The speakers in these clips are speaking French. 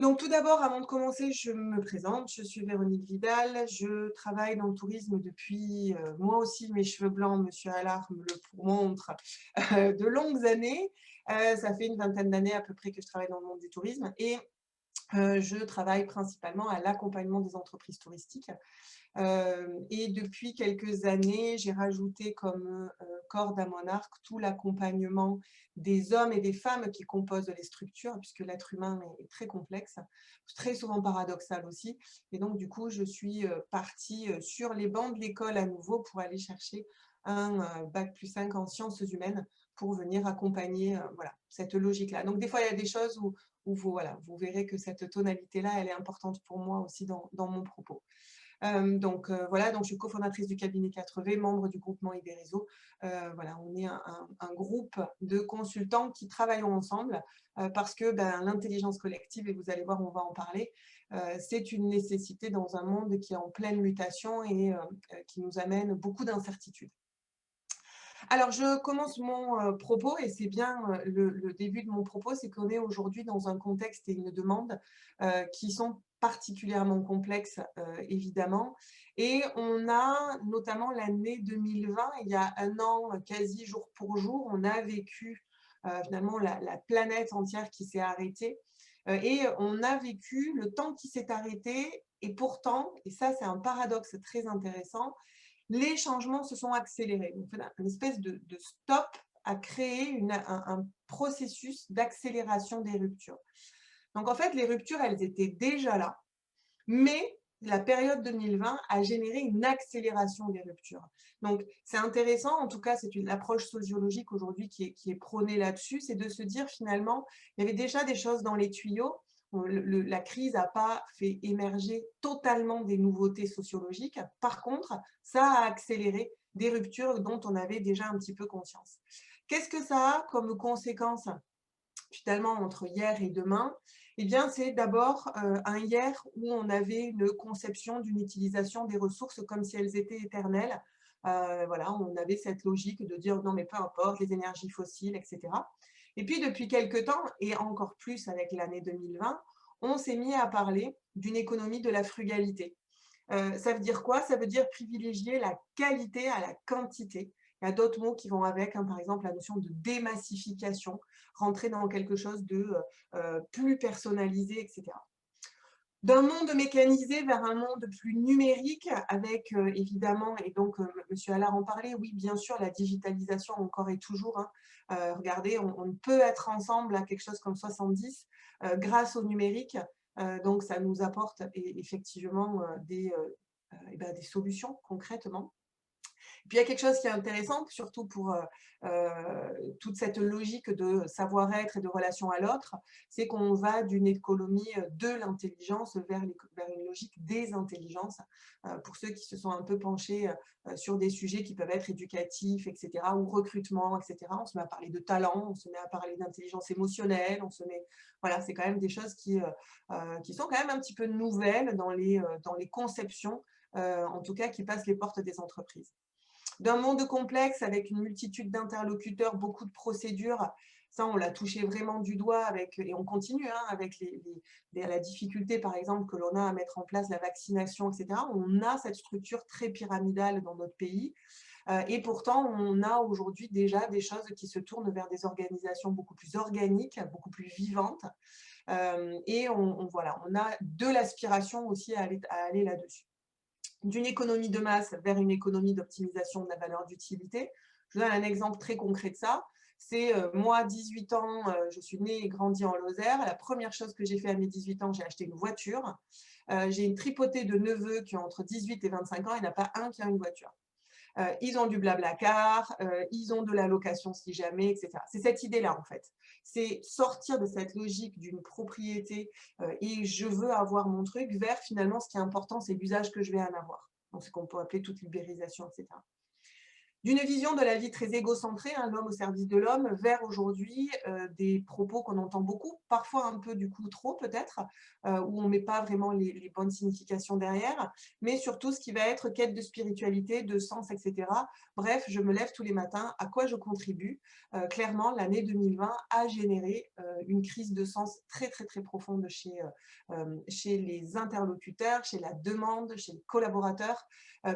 Donc tout d'abord, avant de commencer, je me présente, je suis Véronique Vidal, je travaille dans le tourisme depuis, moi aussi mes cheveux blancs, monsieur Allard me le montre, de longues années. Ça fait une vingtaine d'années à peu près que je travaille dans le monde du tourisme et je travaille principalement à l'accompagnement des entreprises touristiques. Et depuis quelques années, j'ai rajouté comme corde à mon arc tout l'accompagnement des hommes et des femmes qui composent les structures, puisque l'être humain est très complexe, très souvent paradoxal aussi. Et donc, du coup, je suis partie sur les bancs de l'école à nouveau pour aller chercher un bac+5 en sciences humaines pour venir accompagner voilà, cette logique-là. Donc, des fois, il y a des choses où vous, voilà, vous verrez que cette tonalité-là, elle est importante pour moi aussi dans mon propos. Voilà, donc je suis cofondatrice du cabinet 4V, membre du groupement IB Réseau. Voilà, on est un groupe de consultants qui travaillons ensemble parce que l'intelligence collective, et vous allez voir, on va en parler, c'est une nécessité dans un monde qui est en pleine mutation et qui nous amène beaucoup d'incertitudes. Alors, je commence mon propos et c'est bien le début de mon propos, c'est qu'on est aujourd'hui dans un contexte et une demande qui sont particulièrement complexes, évidemment. Et on a notamment l'année 2020, il y a un an, quasi jour pour jour, on a vécu finalement la planète entière qui s'est arrêtée. Et on a vécu le temps qui s'est arrêté et pourtant, et ça c'est un paradoxe très intéressant, les changements se sont accélérés. Donc, une espèce de stop a créé un processus d'accélération des ruptures. Donc, en fait, les ruptures, elles étaient déjà là, mais la période 2020 a généré une accélération des ruptures. Donc, c'est intéressant, en tout cas, c'est une approche sociologique aujourd'hui qui est prônée là-dessus, c'est de se dire finalement, il y avait déjà des choses dans les tuyaux. La crise n'a pas fait émerger totalement des nouveautés sociologiques. Par contre, ça a accéléré des ruptures dont on avait déjà un petit peu conscience. Qu'est-ce que ça a comme conséquence finalement entre hier et demain? Eh bien, c'est d'abord un hier où on avait une conception d'une utilisation des ressources comme si elles étaient éternelles. Voilà, on avait cette logique de dire non mais peu importe, les énergies fossiles, etc. Et puis depuis quelques temps, et encore plus avec l'année 2020, on s'est mis à parler d'une économie de la frugalité. Ça veut dire quoi? Ça veut dire privilégier la qualité à la quantité. Il y a d'autres mots qui vont avec, hein, par exemple la notion de démassification, rentrer dans quelque chose de plus personnalisé, etc. D'un monde mécanisé vers un monde plus numérique avec évidemment, et donc Monsieur Allard en parlait, oui bien sûr la digitalisation encore et toujours, hein. Regardez, on ne peut être ensemble à quelque chose comme 70 grâce au numérique, donc ça nous apporte effectivement des solutions concrètement. Puis il y a quelque chose qui est intéressant, surtout pour toute cette logique de savoir-être et de relation à l'autre, c'est qu'on va d'une économie de l'intelligence vers une logique des intelligences. Pour ceux qui se sont un peu penchés sur des sujets qui peuvent être éducatifs, etc., ou recrutement, etc., on se met à parler de talent, on se met à parler d'intelligence émotionnelle, on se met... Voilà, c'est quand même des choses qui sont quand même un petit peu nouvelles dans les conceptions, en tout cas qui passent les portes des entreprises. D'un monde complexe avec une multitude d'interlocuteurs, beaucoup de procédures, ça on l'a touché vraiment du doigt avec, et on continue hein, avec la difficulté par exemple que l'on a à mettre en place la vaccination, etc. On a cette structure très pyramidale dans notre pays et pourtant on a aujourd'hui déjà des choses qui se tournent vers des organisations beaucoup plus organiques, beaucoup plus vivantes et voilà, on a de l'aspiration aussi à aller là-dessus. D'une économie de masse vers une économie d'optimisation de la valeur d'utilité. Je vous donne un exemple très concret de ça. C'est moi, 18 ans, je suis née et grandie en Lozère. La première chose que j'ai fait à mes 18 ans, j'ai acheté une voiture. J'ai une tripotée de neveux qui ont entre 18 et 25 ans. Il n'y en a pas un qui a une voiture. Ils ont du Blablacar, ils ont de la location si jamais, etc. C'est cette idée-là, en fait. C'est sortir de cette logique d'une propriété et je veux avoir mon truc vers finalement ce qui est important, c'est l'usage que je vais en avoir. Donc, ce qu'on peut appeler toute libérisation, etc. d'une vision de la vie très égocentrée, hein, l'homme au service de l'homme, vers aujourd'hui des propos qu'on entend beaucoup, parfois un peu du coup trop peut-être, où on ne met pas vraiment les bonnes significations derrière, mais surtout ce qui va être quête de spiritualité, de sens, etc. Bref, je me lève tous les matins, à quoi je contribue? Clairement, l'année 2020 a généré une crise de sens très, très, très profonde chez les interlocuteurs, chez la demande, chez les collaborateurs,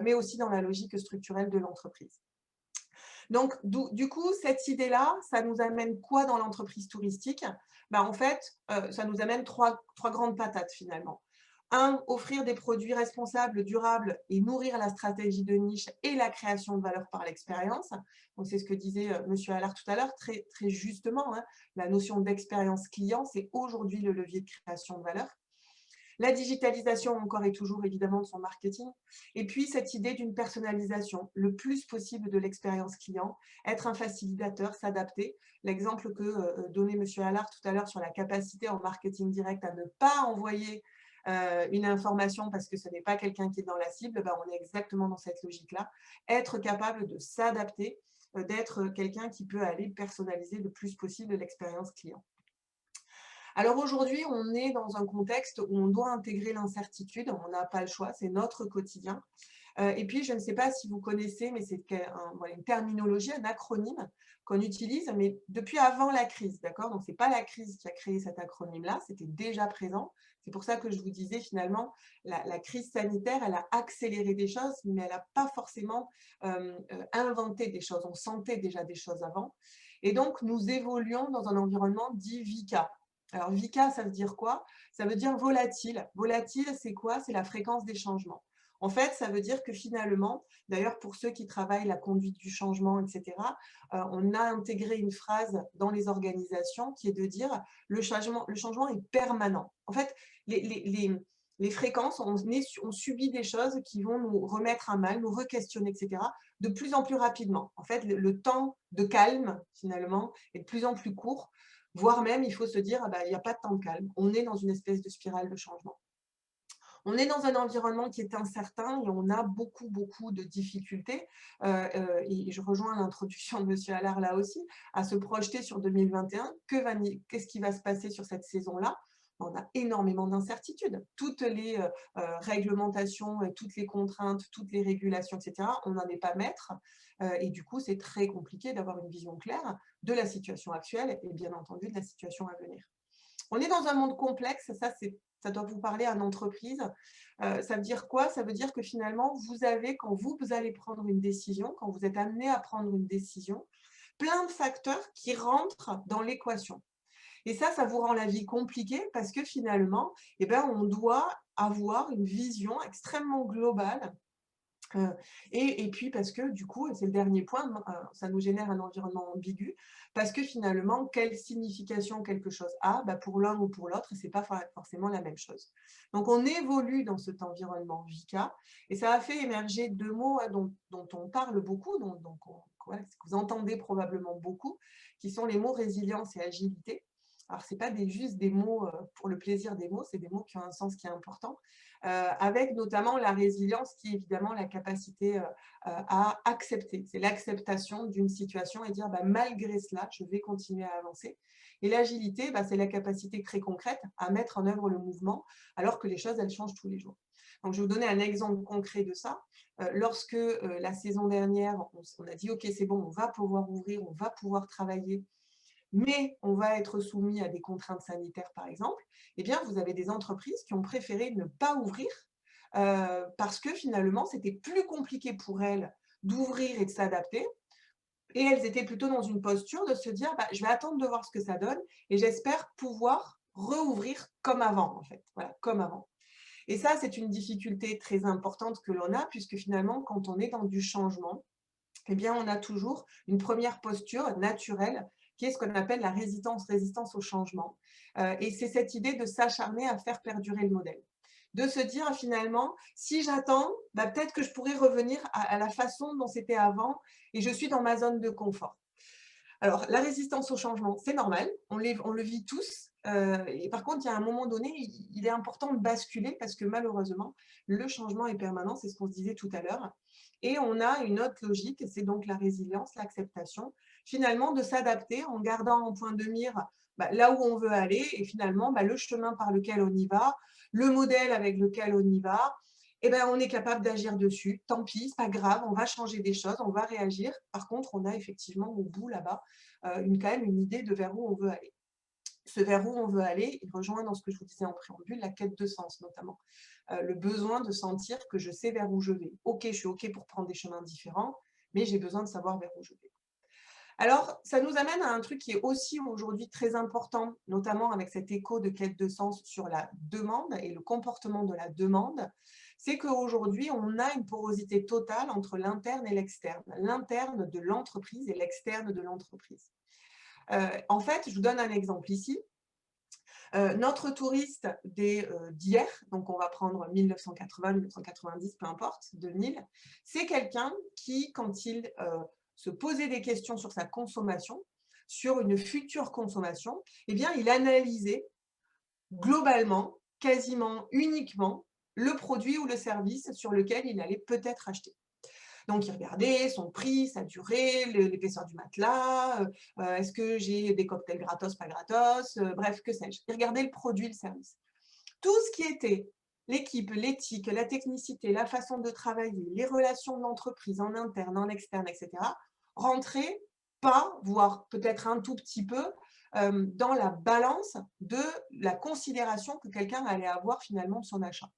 mais aussi dans la logique structurelle de l'entreprise. Donc, du coup, cette idée-là, ça nous amène quoi dans l'entreprise touristique? Ben, en fait, ça nous amène trois grandes patates finalement. Un, offrir des produits responsables, durables et nourrir la stratégie de niche et la création de valeur par l'expérience. Donc, c'est ce que disait Monsieur Allard tout à l'heure, très, très justement, hein, la notion d'expérience client, c'est aujourd'hui le levier de création de valeur. La digitalisation encore et toujours évidemment de son marketing. Et puis cette idée d'une personnalisation le plus possible de l'expérience client, être un facilitateur, s'adapter. L'exemple que donnait M. Allard tout à l'heure sur la capacité en marketing direct à ne pas envoyer une information parce que ce n'est pas quelqu'un qui est dans la cible, ben on est exactement dans cette logique-là. Être capable de s'adapter, d'être quelqu'un qui peut aller personnaliser le plus possible l'expérience client. Alors aujourd'hui, on est dans un contexte où on doit intégrer l'incertitude, on n'a pas le choix, c'est notre quotidien. Et puis, je ne sais pas si vous connaissez, mais c'est voilà, une terminologie, un acronyme qu'on utilise, mais depuis avant la crise, d'accord? Donc, ce n'est pas la crise qui a créé cet acronyme-là, c'était déjà présent. C'est pour ça que je vous disais finalement, la crise sanitaire, elle a accéléré des choses, mais elle n'a pas forcément inventé des choses. On sentait déjà des choses avant. Et donc, nous évoluons dans un environnement dit VICA. Alors, VICA, ça veut dire quoi? Ça veut dire volatile. Volatile, c'est quoi? C'est la fréquence des changements. En fait, ça veut dire que finalement, d'ailleurs pour ceux qui travaillent la conduite du changement, etc., on a intégré une phrase dans les organisations qui est de dire le changement est permanent. En fait, les fréquences, on subit des choses qui vont nous remettre à mal, nous re-questionner, etc., de plus en plus rapidement. En fait, le temps de calme, finalement, est de plus en plus court, voire même, il faut se dire, ah bah, il n'y a pas de temps de calme. On est dans une espèce de spirale de changement. On est dans un environnement qui est incertain et on a beaucoup, beaucoup de difficultés. Et je rejoins l'introduction de M. Allard là aussi, à se projeter sur 2021. Qu'est-ce qui va se passer sur cette saison-là? On a énormément d'incertitudes. Toutes les réglementations, toutes les contraintes, toutes les régulations, etc., on n'en est pas maître. Et du coup, c'est très compliqué d'avoir une vision claire de la situation actuelle et bien entendu de la situation à venir. On est dans un monde complexe, ça doit vous parler à l'entreprise. Ça veut dire quoi? Ça veut dire que finalement, quand vous allez prendre une décision, quand vous êtes amené à prendre une décision, plein de facteurs qui rentrent dans l'équation. Et ça vous rend la vie compliquée parce que finalement, eh ben, on doit avoir une vision extrêmement globale et puis parce que du coup, et c'est le dernier point, ça nous génère un environnement ambigu, parce que finalement, quelle signification quelque chose a, bah, pour l'un ou pour l'autre, ce n'est pas forcément la même chose. Donc on évolue dans cet environnement VICA, et ça a fait émerger deux mots dont on parle beaucoup, que vous entendez probablement beaucoup, qui sont les mots résilience et agilité. Alors, ce n'est pas juste des mots pour le plaisir des mots, c'est des mots qui ont un sens qui est important, avec notamment la résilience qui est évidemment la capacité à accepter. C'est l'acceptation d'une situation et dire bah, malgré cela, je vais continuer à avancer. Et l'agilité, bah, c'est la capacité très concrète à mettre en œuvre le mouvement alors que les choses, elles changent tous les jours. Donc, je vais vous donner un exemple concret de ça. Lorsque la saison dernière, on a dit ok, c'est bon, on va pouvoir ouvrir, on va pouvoir travailler, mais on va être soumis à des contraintes sanitaires, par exemple, eh bien, vous avez des entreprises qui ont préféré ne pas ouvrir parce que finalement, c'était plus compliqué pour elles d'ouvrir et de s'adapter. Et elles étaient plutôt dans une posture de se dire, bah, je vais attendre de voir ce que ça donne et j'espère pouvoir rouvrir comme avant, en fait. Voilà, comme avant. Et ça, c'est une difficulté très importante que l'on a, puisque finalement, quand on est dans du changement, eh bien, on a toujours une première posture naturelle qui est ce qu'on appelle la résistance au changement. Et c'est cette idée de s'acharner à faire perdurer le modèle. De se dire finalement, si j'attends, bah, peut-être que je pourrais revenir à la façon dont c'était avant et je suis dans ma zone de confort. Alors, la résistance au changement, c'est normal, on le vit tous. Et par contre, il y a un moment donné, il est important de basculer parce que malheureusement, le changement est permanent, c'est ce qu'on se disait tout à l'heure. Et on a une autre logique, c'est donc la résilience, l'acceptation, finalement de s'adapter en gardant en point de mire là où on veut aller et finalement le chemin par lequel on y va, le modèle avec lequel on y va, et ben, on est capable d'agir dessus. Tant pis, c'est pas grave, on va changer des choses, on va réagir. Par contre, on a effectivement au bout là-bas quand même une idée de vers où on veut aller. Ce vers où on veut aller, il rejoint dans ce que je vous disais en préambule, la quête de sens notamment. Le besoin de sentir que je sais vers où je vais. Ok, je suis ok pour prendre des chemins différents, mais j'ai besoin de savoir vers où je vais. Alors, ça nous amène à un truc qui est aussi aujourd'hui très important, notamment avec cet écho de quête de sens sur la demande et le comportement de la demande, c'est qu'aujourd'hui, on a une porosité totale entre l'interne et l'externe, l'interne de l'entreprise et l'externe de l'entreprise. En fait, je vous donne un exemple ici. Notre touriste d'hier, donc on va prendre 1980, 1990, peu importe, 2000, c'est quelqu'un qui, quand il se posait des questions sur sa consommation, sur une future consommation, eh bien, il analysait globalement, quasiment uniquement, le produit ou le service sur lequel il allait peut-être acheter. Donc, il regardait son prix, sa durée, l'épaisseur du matelas, est-ce que j'ai des cocktails gratos, pas gratos, bref, que sais-je. Il regardait le produit, le service. Tout ce qui était l'équipe, l'éthique, la technicité, la façon de travailler, les relations de l'entreprise en interne, en externe, etc., rentrait pas, voire peut-être un tout petit peu, dans la balance de la considération que quelqu'un allait avoir finalement de son achat.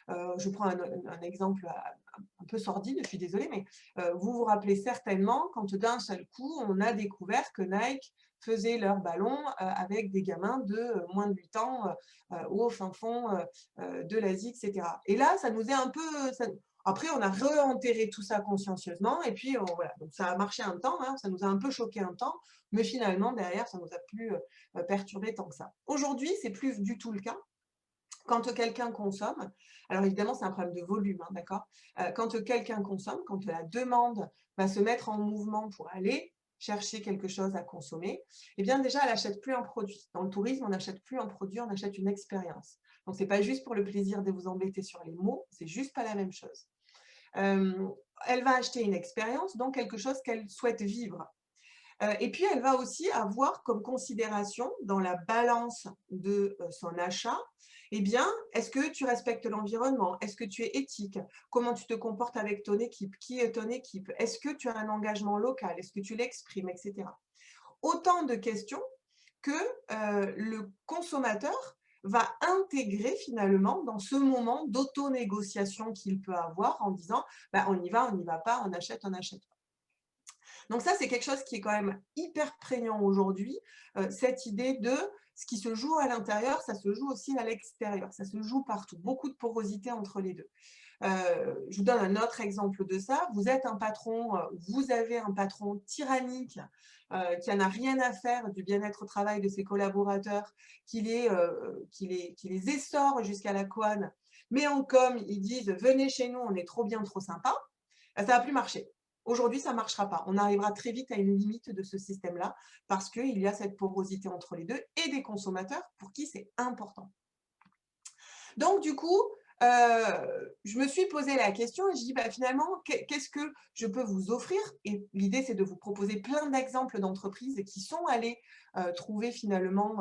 Je prends un exemple un peu sordide, je suis désolée, mais vous vous rappelez certainement quand d'un seul coup, on a découvert que Nike faisait leurs ballons avec des gamins de moins de 8 ans au fin fond de l'Asie, etc. Et là, ça nous est un peu... Après, on a re-enterré tout ça consciencieusement et puis voilà, donc ça a marché un temps, hein, ça nous a un peu choqué un temps, mais finalement, derrière, ça ne nous a plus perturbé tant que ça. Aujourd'hui, c'est plus du tout le cas. Quand quelqu'un consomme, alors évidemment, c'est un problème de volume, hein, d'accord? Quand quelqu'un consomme, quand la demande va se mettre en mouvement pour aller chercher quelque chose à consommer, eh bien déjà, elle n'achète plus un produit. Dans le tourisme, on n'achète plus un produit, on achète une expérience. Donc, ce n'est pas juste pour le plaisir de vous embêter sur les mots, c'est juste pas la même chose. Elle va acheter une expérience, donc quelque chose qu'elle souhaite vivre. Et puis, elle va aussi avoir comme considération dans la balance de son achat, eh bien, est-ce que tu respectes l'environnement? Est-ce que tu es éthique? Comment tu te comportes avec ton équipe? Qui est ton équipe? Est-ce que tu as un engagement local? Est-ce que tu l'exprimes, etc. Autant de questions que le consommateur va intégrer finalement dans ce moment d'auto-négociation qu'il peut avoir en disant on y va, on n'y va pas, on achète pas. Donc ça, c'est quelque chose qui est quand même hyper prégnant aujourd'hui, cette idée de ce qui se joue à l'intérieur, ça se joue aussi à l'extérieur, ça se joue partout, beaucoup de porosité entre les deux. Je vous donne un autre exemple de ça. Vous êtes un patron, vous avez un patron tyrannique qui n'en a rien à faire du bien-être au travail de ses collaborateurs, qui les essore jusqu'à la couenne, mais en com, ils disent « venez chez nous, on est trop bien, trop sympa », ça ne va plus marcher. Aujourd'hui, ça ne marchera pas. On arrivera très vite à une limite de ce système-là parce qu'il y a cette porosité entre les deux et des consommateurs pour qui c'est important. Donc, du coup, je me suis posé la question et je dis finalement, qu'est-ce que je peux vous offrir? Et l'idée, c'est de vous proposer plein d'exemples d'entreprises qui sont allées trouver finalement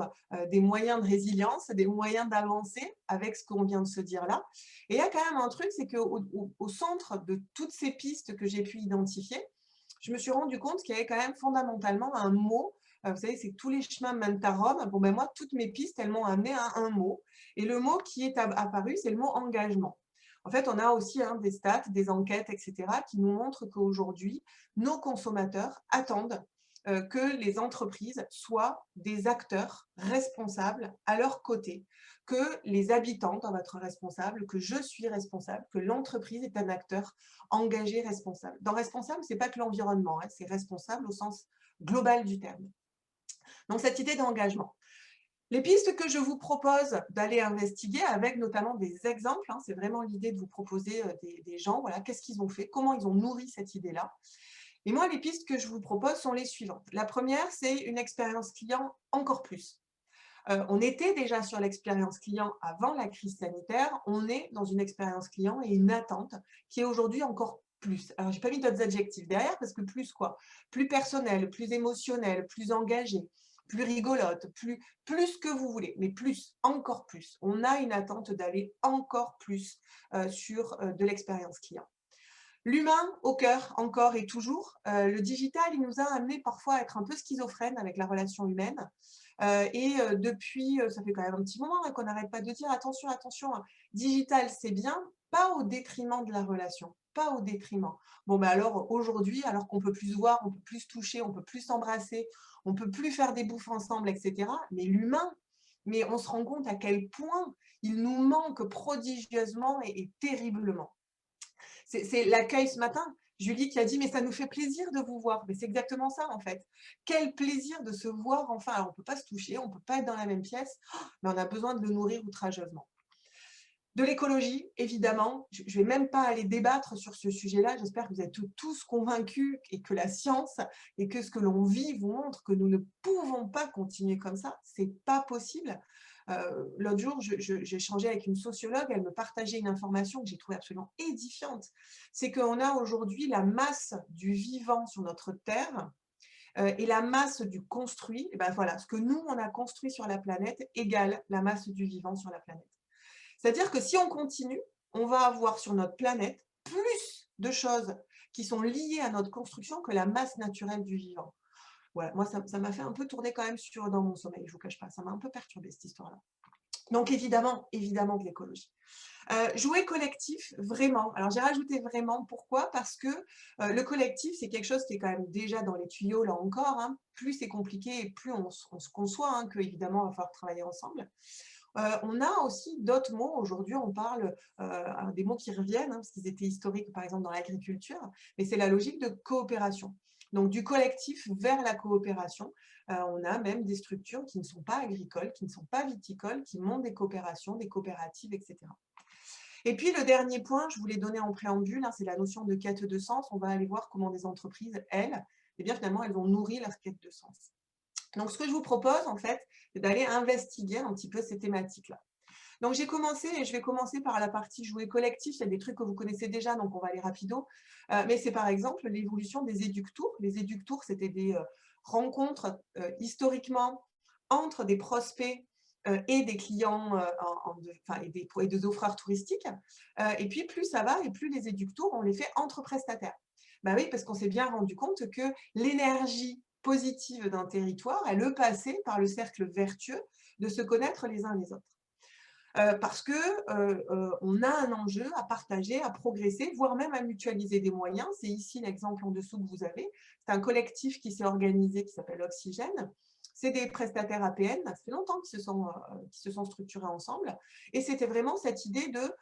des moyens de résilience, des moyens d'avancer avec ce qu'on vient de se dire là. Et il y a quand même un truc, c'est qu'au centre de toutes ces pistes que j'ai pu identifier, je me suis rendu compte qu'il y avait quand même fondamentalement un mot. Vous savez, c'est que tous les chemins mènent à Rome. Bon, moi, toutes mes pistes, elles m'ont amené à un mot. Et le mot qui est apparu, c'est le mot engagement. En fait, on a aussi des stats, des enquêtes, etc., qui nous montrent qu'aujourd'hui, nos consommateurs attendent que les entreprises soient des acteurs responsables à leur côté, que les habitants doivent être responsables, que je suis responsable, que l'entreprise est un acteur engagé, responsable. Dans responsable, ce n'est pas que l'environnement, hein, c'est responsable au sens global du terme. Donc, cette idée d'engagement. Les pistes que je vous propose d'aller investiguer avec notamment des exemples, hein, c'est vraiment l'idée de vous proposer des gens, voilà, qu'est-ce qu'ils ont fait, comment ils ont nourri cette idée-là. Et moi, les pistes que je vous propose sont les suivantes. La première, c'est une expérience client encore plus. On était déjà sur l'expérience client avant la crise sanitaire. On est dans une expérience client et une attente qui est aujourd'hui encore plus. Alors, j'ai pas mis d'autres adjectifs derrière parce que plus quoi? Plus personnel, plus émotionnel, plus engagé, plus rigolote, plus que vous voulez, mais plus, encore plus. On a une attente d'aller encore plus sur de l'expérience client. L'humain au cœur, encore et toujours. Le digital, il nous a amené parfois à être un peu schizophrène avec la relation humaine. Depuis, ça fait quand même un petit moment qu'on n'arrête pas de dire attention, attention, digital c'est bien, pas au détriment de la relation, pas au détriment. Bon, ben alors aujourd'hui, alors qu'on peut plus se voir, on peut plus se toucher, on peut plus s'embrasser, on peut plus faire des bouffes ensemble, etc. Mais l'humain, mais on se rend compte à quel point il nous manque prodigieusement et terriblement. C'est l'accueil ce matin. Julie qui a dit: «Mais ça nous fait plaisir de vous voir». Mais c'est exactement ça, en fait. Quel plaisir de se voir enfin. Alors on ne peut pas se toucher, on ne peut pas être dans la même pièce, mais on a besoin de le nourrir outrageusement. De l'écologie, évidemment. Je ne vais même pas aller débattre sur ce sujet-là. J'espère que vous êtes tous convaincus et que la science et que ce que l'on vit vous montre que nous ne pouvons pas continuer comme ça. C'est pas possible. L'autre jour, j'ai échangé avec une sociologue, elle me partageait une information que j'ai trouvée absolument édifiante. C'est qu'on a aujourd'hui la masse du vivant sur notre Terre et la masse du construit. Et ben voilà, ce que nous, on a construit sur la planète égale la masse du vivant sur la planète. C'est-à-dire que si on continue, on va avoir sur notre planète plus de choses qui sont liées à notre construction que la masse naturelle du vivant. Voilà, moi, ça m'a fait un peu tourner quand même dans mon sommeil, je ne vous cache pas, ça m'a un peu perturbé cette histoire-là. Donc évidemment, évidemment de l'écologie. Jouer collectif, vraiment. Alors j'ai rajouté vraiment, pourquoi? Parce que le collectif, c'est quelque chose qui est quand même déjà dans les tuyaux, là encore, hein. Plus c'est compliqué et plus on se conçoit hein, qu'évidemment, il va falloir travailler ensemble. On a aussi d'autres mots. Aujourd'hui, on parle des mots qui reviennent, hein, parce qu'ils étaient historiques, par exemple, dans l'agriculture, mais c'est la logique de coopération. Donc, du collectif vers la coopération. On a même des structures qui ne sont pas agricoles, qui ne sont pas viticoles, qui montent des coopérations, des coopératives, etc. Et puis, le dernier point, je vous l'ai donné en préambule, hein, c'est la notion de quête de sens. On va aller voir comment des entreprises, elles, eh bien, finalement, elles ont nourri leur quête de sens. Donc, ce que je vous propose, en fait, c'est d'aller investiguer un petit peu ces thématiques-là. Donc, j'ai commencé, et je vais commencer par la partie jouer collectif. Il y a des trucs que vous connaissez déjà, donc on va aller rapido. Mais c'est par exemple l'évolution des éductours. Les éductours, c'était des rencontres historiquement entre des prospects et des clients et des offreurs touristiques. Et puis, plus ça va, et plus les éductours, on les fait entre prestataires. Ben oui, parce qu'on s'est bien rendu compte que l'énergie positive d'un territoire, elle est passée par le cercle vertueux de se connaître les uns les autres. Parce que on a un enjeu à partager, à progresser, voire même à mutualiser des moyens. C'est ici l'exemple en dessous que vous avez. C'est un collectif qui s'est organisé, qui s'appelle Oxygène. C'est des prestataires APN, ça fait longtemps qu'ils se sont structurés ensemble. Et c'était vraiment cette idée de,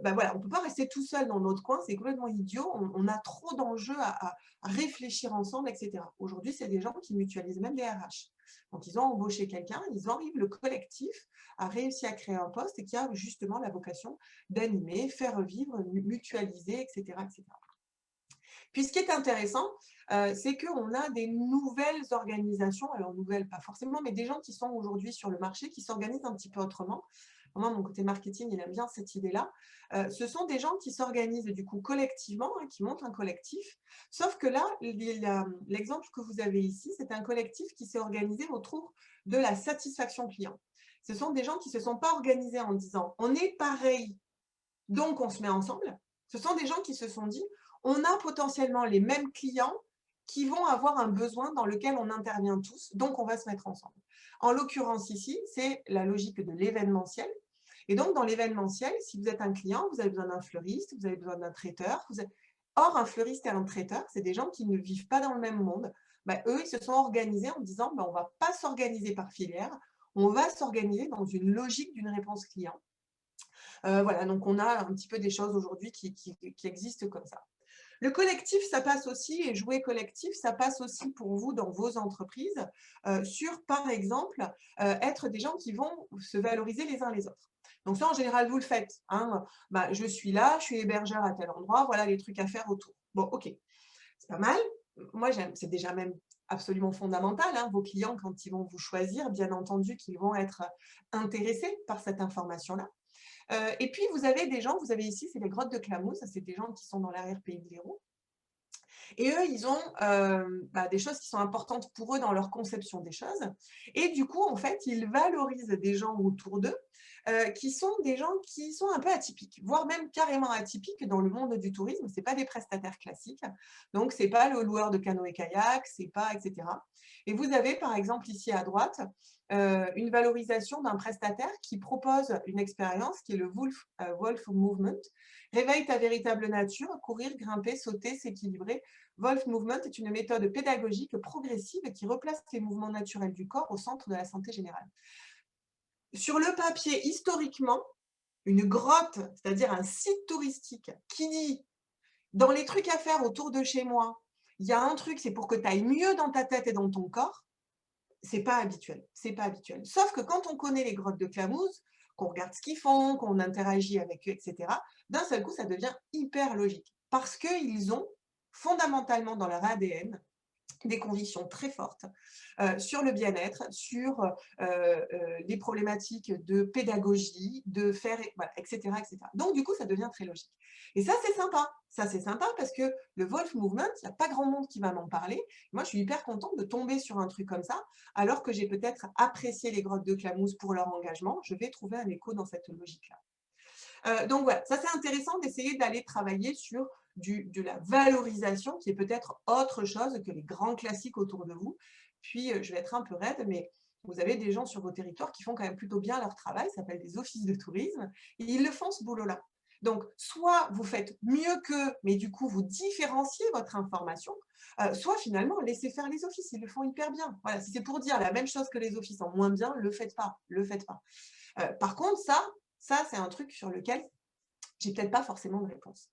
ben voilà, on ne peut pas rester tout seul dans notre coin, c'est complètement idiot, on a trop d'enjeux à réfléchir ensemble, etc. Aujourd'hui, c'est des gens qui mutualisent même des RH. Donc, ils ont embauché quelqu'un, ils arrivent, le collectif a réussi à créer un poste et qui a justement la vocation d'animer, faire vivre, mutualiser, etc., etc. Puis ce qui est intéressant, c'est qu'on a des nouvelles organisations, alors nouvelles pas forcément, mais des gens qui sont aujourd'hui sur le marché, qui s'organisent un petit peu autrement. Moi, mon côté marketing, il aime bien cette idée-là. Ce sont des gens qui s'organisent du coup collectivement, hein, qui montent un collectif. Sauf que là, l'exemple que vous avez ici, c'est un collectif qui s'est organisé autour de la satisfaction client. Ce sont des gens qui ne se sont pas organisés en disant on est pareil, donc on se met ensemble. Ce sont des gens qui se sont dit on a potentiellement les mêmes clients qui vont avoir un besoin dans lequel on intervient tous, donc on va se mettre ensemble. En l'occurrence ici, c'est la logique de l'événementiel. Et donc dans l'événementiel, si vous êtes un client, vous avez besoin d'un fleuriste, vous avez besoin d'un traiteur. Or, un fleuriste et un traiteur, c'est des gens qui ne vivent pas dans le même monde. Ben, eux, ils se sont organisés en disant ben, on ne va pas s'organiser par filière, on va s'organiser dans une logique d'une réponse client. Voilà, donc on a un petit peu des choses aujourd'hui qui existent comme ça. Le collectif, ça passe aussi, et jouer collectif, ça passe aussi pour vous dans vos entreprises, sur, par exemple, être des gens qui vont se valoriser les uns les autres. Donc ça, en général, vous le faites. Hein. Bah, je suis là, je suis hébergeur à tel endroit, voilà les trucs à faire autour. Bon, ok, c'est pas mal. Moi, j'aime, c'est déjà même absolument fondamental, hein. Vos clients, quand ils vont vous choisir, bien entendu qu'ils vont être intéressés par cette information-là. Et puis, vous avez des gens, vous avez ici, c'est les grottes de Klamath, ça c'est des gens qui sont dans l'arrière-pays de l'Hérault. Et eux, ils ont des choses qui sont importantes pour eux dans leur conception des choses. Et du coup, en fait, ils valorisent des gens autour d'eux qui sont des gens qui sont un peu atypiques, voire même carrément atypiques dans le monde du tourisme. Ce n'est pas des prestataires classiques. Donc, ce n'est pas le loueur de canoë-kayak, c'est pas, etc. Et vous avez, par exemple, ici à droite, une valorisation d'un prestataire qui propose une expérience qui est le Wolf Movement. Réveille ta véritable nature, courir, grimper, sauter, s'équilibrer. Wolf Movement est une méthode pédagogique progressive qui replace les mouvements naturels du corps au centre de la santé générale. Sur le papier, historiquement, une grotte, c'est-à-dire un site touristique qui dit dans les trucs à faire autour de chez moi, il y a un truc, c'est pour que tu ailles mieux dans ta tête et dans ton corps, c'est pas habituel. C'est pas habituel. Sauf que quand on connaît les grottes de Klamath, qu'on regarde ce qu'ils font, qu'on interagit avec eux, etc., d'un seul coup, ça devient hyper logique. Parce qu'ils ont fondamentalement dans leur ADN des convictions très fortes sur le bien-être, sur les problématiques de pédagogie, de faire, voilà, etc., etc. Donc, du coup, ça devient très logique. Et ça, c'est sympa. Ça, c'est sympa parce que le Wolf Movement, il n'y a pas grand monde qui va m'en parler. Moi, je suis hyper contente de tomber sur un truc comme ça, alors que j'ai peut-être apprécié les grottes de Klamath pour leur engagement. Je vais trouver un écho dans cette logique-là. Donc voilà, ça c'est intéressant d'essayer d'aller travailler sur de la valorisation qui est peut-être autre chose que les grands classiques autour de vous. Puis je vais être un peu raide, mais vous avez des gens sur vos territoires qui font quand même plutôt bien leur travail, ça s'appelle des offices de tourisme, et ils le font ce boulot-là. Donc, soit vous faites mieux qu'eux, mais du coup, vous différenciez votre information, soit finalement, laissez faire les offices, ils le font hyper bien. Voilà, si c'est pour dire la même chose que les offices en moins bien, le faites pas, le faites pas. Par contre, ça c'est un truc sur lequel j'ai peut-être pas forcément de réponse.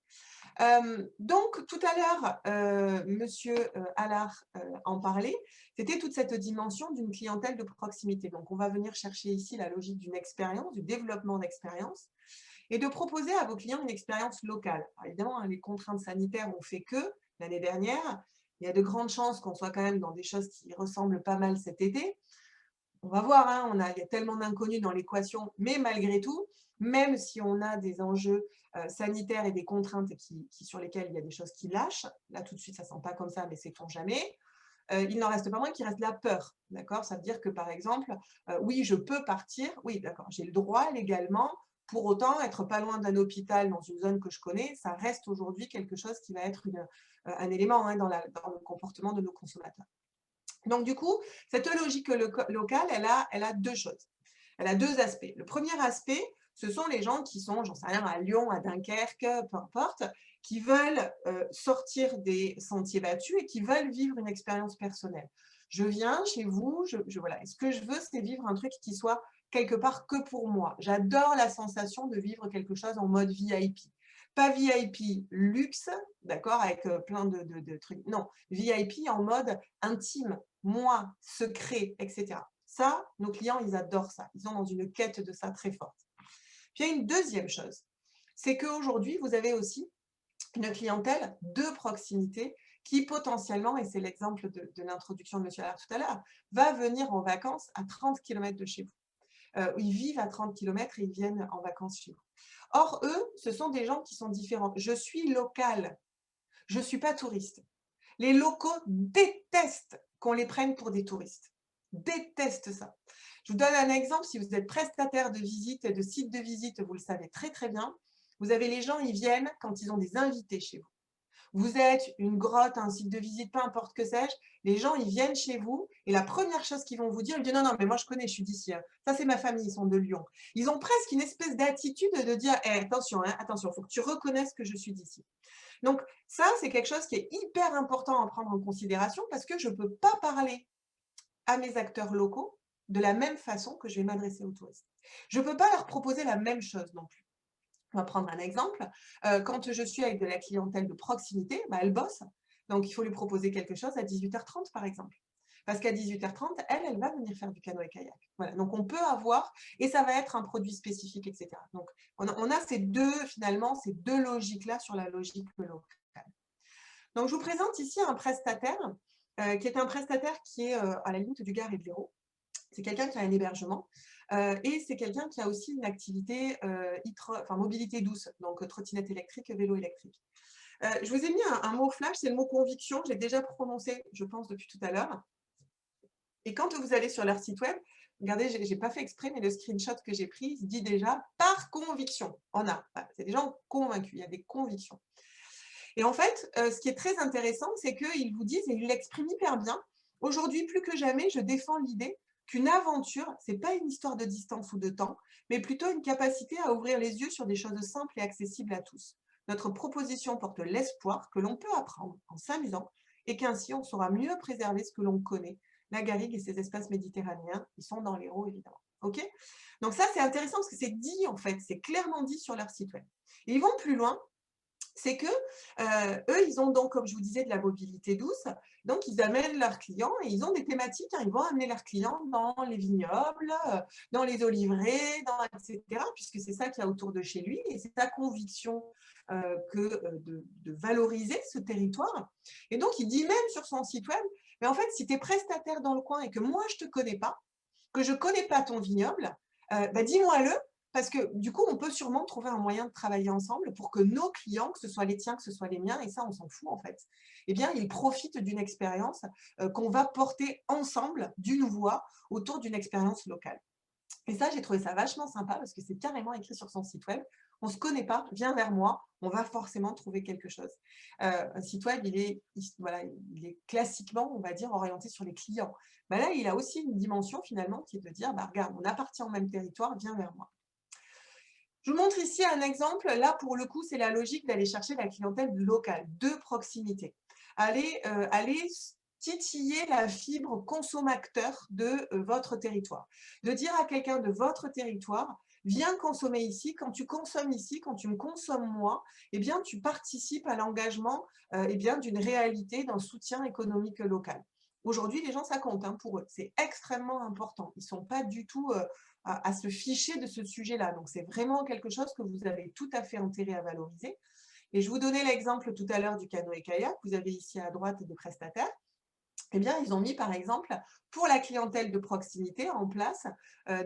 Donc, tout à l'heure, Monsieur Allard en parlait, c'était toute cette dimension d'une clientèle de proximité. Donc, on va venir chercher ici la logique d'une expérience, du développement d'expérience, et de proposer à vos clients une expérience locale. Alors, évidemment, les contraintes sanitaires ont fait que, l'année dernière, il y a de grandes chances qu'on soit quand même dans des choses qui ressemblent pas mal cet été. On va voir, hein, il y a tellement d'inconnus dans l'équation, mais malgré tout, même si on a des enjeux sanitaires et des contraintes sur lesquelles il y a des choses qui lâchent, là tout de suite ça ne sent pas comme ça, mais sait-on jamais, il n'en reste pas moins qu'il reste la peur, d'accord? Ça veut dire que par exemple, oui, je peux partir, oui, d'accord, j'ai le droit légalement, pour autant, être pas loin d'un hôpital dans une zone que je connais, ça reste aujourd'hui quelque chose qui va être un élément hein, dans le comportement de nos consommateurs. Donc, du coup, cette logique locale, elle a deux choses. Elle a deux aspects. Le premier aspect, ce sont les gens qui sont, j'en sais rien, à Lyon, à Dunkerque, peu importe, qui veulent sortir des sentiers battus et qui veulent vivre une expérience personnelle. Je viens chez vous, voilà. Et ce que je veux, c'est vivre un truc qui soit quelque part que pour moi. J'adore la sensation de vivre quelque chose en mode VIP. Pas VIP luxe, d'accord, avec plein de trucs. Non, VIP en mode intime, moi, secret, etc. Ça, nos clients, ils adorent ça. Ils sont dans une quête de ça très forte. Puis il y a une deuxième chose, c'est qu'aujourd'hui, vous avez aussi une clientèle de proximité qui potentiellement, et c'est l'exemple de l'introduction de M. Allard tout à l'heure, va venir en vacances à 30 km de chez vous. Ils vivent à 30 km et ils viennent en vacances chez vous. Or, eux, ce sont des gens qui sont différents. Je suis local, je ne suis pas touriste. Les locaux détestent qu'on les prenne pour des touristes. Détestent ça. Je vous donne un exemple. Si vous êtes prestataire de visite et de site de visite, vous le savez très très bien. Vous avez les gens, ils viennent quand ils ont des invités chez vous. Vous êtes une grotte, un site de visite, peu importe que sais-je, les gens, ils viennent chez vous et la première chose qu'ils vont vous dire, ils disent non, non, mais moi je connais, je suis d'ici. Hein. Ça, c'est ma famille, ils sont de Lyon. Ils ont presque une espèce d'attitude de dire attention, hein, attention, il faut que tu reconnaisses que je suis d'ici. Donc, ça, c'est quelque chose qui est hyper important à prendre en considération parce que je ne peux pas parler à mes acteurs locaux de la même façon que je vais m'adresser aux touristes. Je ne peux pas leur proposer la même chose non plus. On va prendre un exemple. Quand je suis avec de la clientèle de proximité, elle bosse. Donc, il faut lui proposer quelque chose à 18h30, par exemple. Parce qu'à 18h30, elle va venir faire du canoë-kayak. Voilà. Donc, on peut avoir, et ça va être un produit spécifique, etc. Donc, on a finalement, ces deux logiques-là sur la logique locale. Donc, je vous présente ici un prestataire qui est un prestataire qui est à la limite du Gard et de l'Hérault. C'est quelqu'un qui a un hébergement et c'est quelqu'un qui a aussi une activité mobilité douce, donc trottinette électrique, vélo électrique. Je vous ai mis un mot flash, c'est le mot conviction, je l'ai déjà prononcé, je pense, depuis tout à l'heure. Et quand vous allez sur leur site web, regardez, je n'ai pas fait exprès, mais le screenshot que j'ai pris dit déjà « par conviction ». Voilà, c'est des gens convaincus, il y a des convictions. Et en fait, ce qui est très intéressant, c'est qu'ils vous disent, et ils l'expriment hyper bien, aujourd'hui, plus que jamais, je défends l'idée qu'une aventure, ce n'est pas une histoire de distance ou de temps, mais plutôt une capacité à ouvrir les yeux sur des choses simples et accessibles à tous. Notre proposition porte l'espoir que l'on peut apprendre en s'amusant et qu'ainsi on saura mieux préserver ce que l'on connaît. La garrigue et ses espaces méditerranéens, ils sont dans l'Hérault, évidemment. Ok. Donc ça, c'est intéressant parce que c'est dit, en fait, c'est clairement dit sur leur site web. Et ils vont plus loin, c'est que eux, ils ont donc, comme je vous disais, de la mobilité douce. Donc, ils amènent leurs clients et ils ont des thématiques. Ils vont amener leurs clients dans les vignobles, dans les oliveraies, etc., puisque c'est ça qu'il y a autour de chez lui. Et c'est sa conviction de valoriser ce territoire. Et donc, il dit même sur son site web, mais en fait, si tu es prestataire dans le coin et que moi, je ne te connais pas, que je ne connais pas ton vignoble, dis-moi-le. Parce que du coup, on peut sûrement trouver un moyen de travailler ensemble pour que nos clients, que ce soit les tiens, que ce soit les miens, et ça, on s'en fout en fait, eh bien, ils profitent d'une expérience qu'on va porter ensemble, d'une voix, autour d'une expérience locale. Et ça, j'ai trouvé ça vachement sympa parce que c'est carrément écrit sur son site web. On ne se connaît pas, viens vers moi, on va forcément trouver quelque chose. Un site web, voilà, il est classiquement, on va dire, orienté sur les clients. Ben là, il a aussi une dimension finalement qui est de dire, regarde, on appartient au même territoire, viens vers moi. Je vous montre ici un exemple. Là, pour le coup, c'est la logique d'aller chercher la clientèle locale, de proximité. Aller titiller la fibre consommateur de votre territoire. De dire à quelqu'un de votre territoire, viens consommer ici. Quand tu consommes ici, quand tu me consommes moi, eh bien, tu participes à l'engagement d'une réalité, d'un soutien économique local. Aujourd'hui, les gens, ça compte pour eux. C'est extrêmement important. Ils ne sont pas du tout à se ficher de ce sujet-là. Donc, c'est vraiment quelque chose que vous avez tout à fait intérêt à valoriser. Et je vous donnais l'exemple tout à l'heure du canoë-kayak. Vous avez ici à droite des prestataires. Eh bien, ils ont mis, par exemple, pour la clientèle de proximité, en place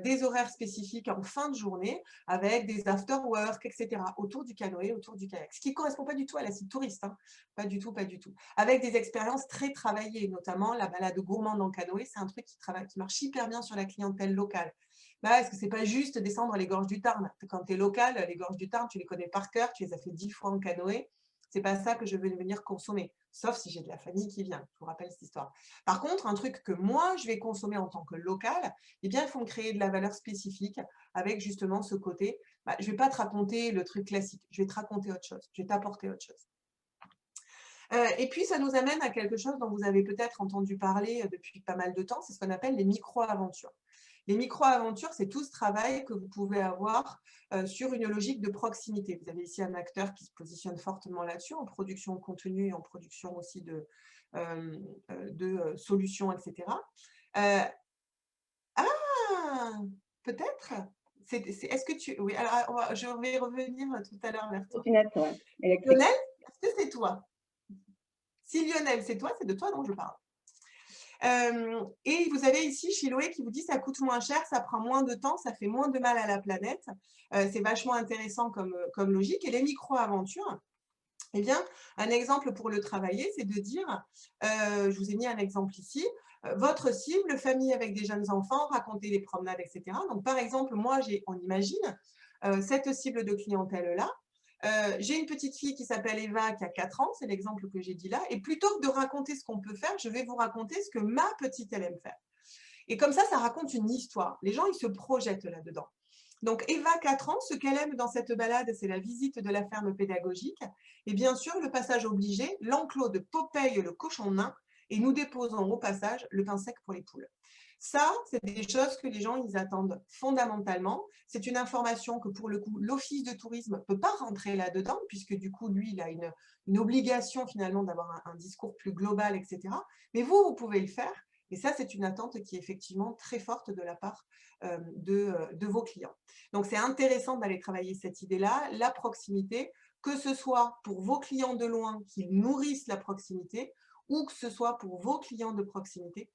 des horaires spécifiques en fin de journée avec des after-work, etc., autour du canoë, autour du kayak. Ce qui ne correspond pas du tout à la site touriste. Pas du tout, pas du tout. Avec des expériences très travaillées, notamment la balade gourmande en canoë, c'est un truc qui marche hyper bien sur la clientèle locale. Est-ce que ce n'est pas juste descendre les gorges du Tarn? Quand tu es local, les gorges du Tarn, tu les connais par cœur, tu les as fait 10 fois en canoë. C'est pas ça que je veux venir consommer, sauf si j'ai de la famille qui vient. Je vous rappelle cette histoire. Par contre, un truc que moi, je vais consommer en tant que local, eh bien, il faut me créer de la valeur spécifique avec justement ce côté. Je ne vais pas te raconter le truc classique, je vais te raconter autre chose, je vais t'apporter autre chose. Et puis, ça nous amène à quelque chose dont vous avez peut-être entendu parler depuis pas mal de temps, c'est ce qu'on appelle les micro-aventures. Les micro-aventures, c'est tout ce travail que vous pouvez avoir sur une logique de proximité. Vous avez ici un acteur qui se positionne fortement là-dessus, en production de contenu et en production aussi de solutions, etc. Ah, peut-être. Est-ce que tu... Oui, alors je vais revenir tout à l'heure vers toi. Trottinette, ouais, électrique. Lionel, est-ce que c'est toi? Si Lionel, c'est toi, c'est de toi dont je parle. Et vous avez ici Chiloé qui vous dit ça coûte moins cher, ça prend moins de temps, ça fait moins de mal à la planète. C'est vachement intéressant comme logique. Et les micro-aventures, eh bien, un exemple pour le travailler, c'est de dire, je vous ai mis un exemple ici, votre cible, famille avec des jeunes enfants, raconter des promenades, etc. Donc, par exemple, moi, on imagine cette cible de clientèle-là. J'ai une petite fille qui s'appelle Eva, qui a 4 ans, c'est l'exemple que j'ai dit là. Et plutôt que de raconter ce qu'on peut faire, je vais vous raconter ce que ma petite, elle aime faire. Et comme ça raconte une histoire. Les gens, ils se projettent là-dedans. Donc, Eva, 4 ans, ce qu'elle aime dans cette balade, c'est la visite de la ferme pédagogique. Et bien sûr, le passage obligé, l'enclos de Popeye le cochon nain, et nous déposons au passage le pain sec pour les poules. Ça, c'est des choses que les gens, ils attendent fondamentalement. C'est une information que, pour le coup, l'Office de tourisme ne peut pas rentrer là-dedans, puisque du coup, lui, il a une obligation finalement d'avoir un discours plus global, etc. Mais vous pouvez le faire. Et ça, c'est une attente qui est effectivement très forte de la part de vos clients. Donc, c'est intéressant d'aller travailler cette idée-là, la proximité, que ce soit pour vos clients de loin qui nourrissent la proximité, ou que ce soit pour vos clients de proximité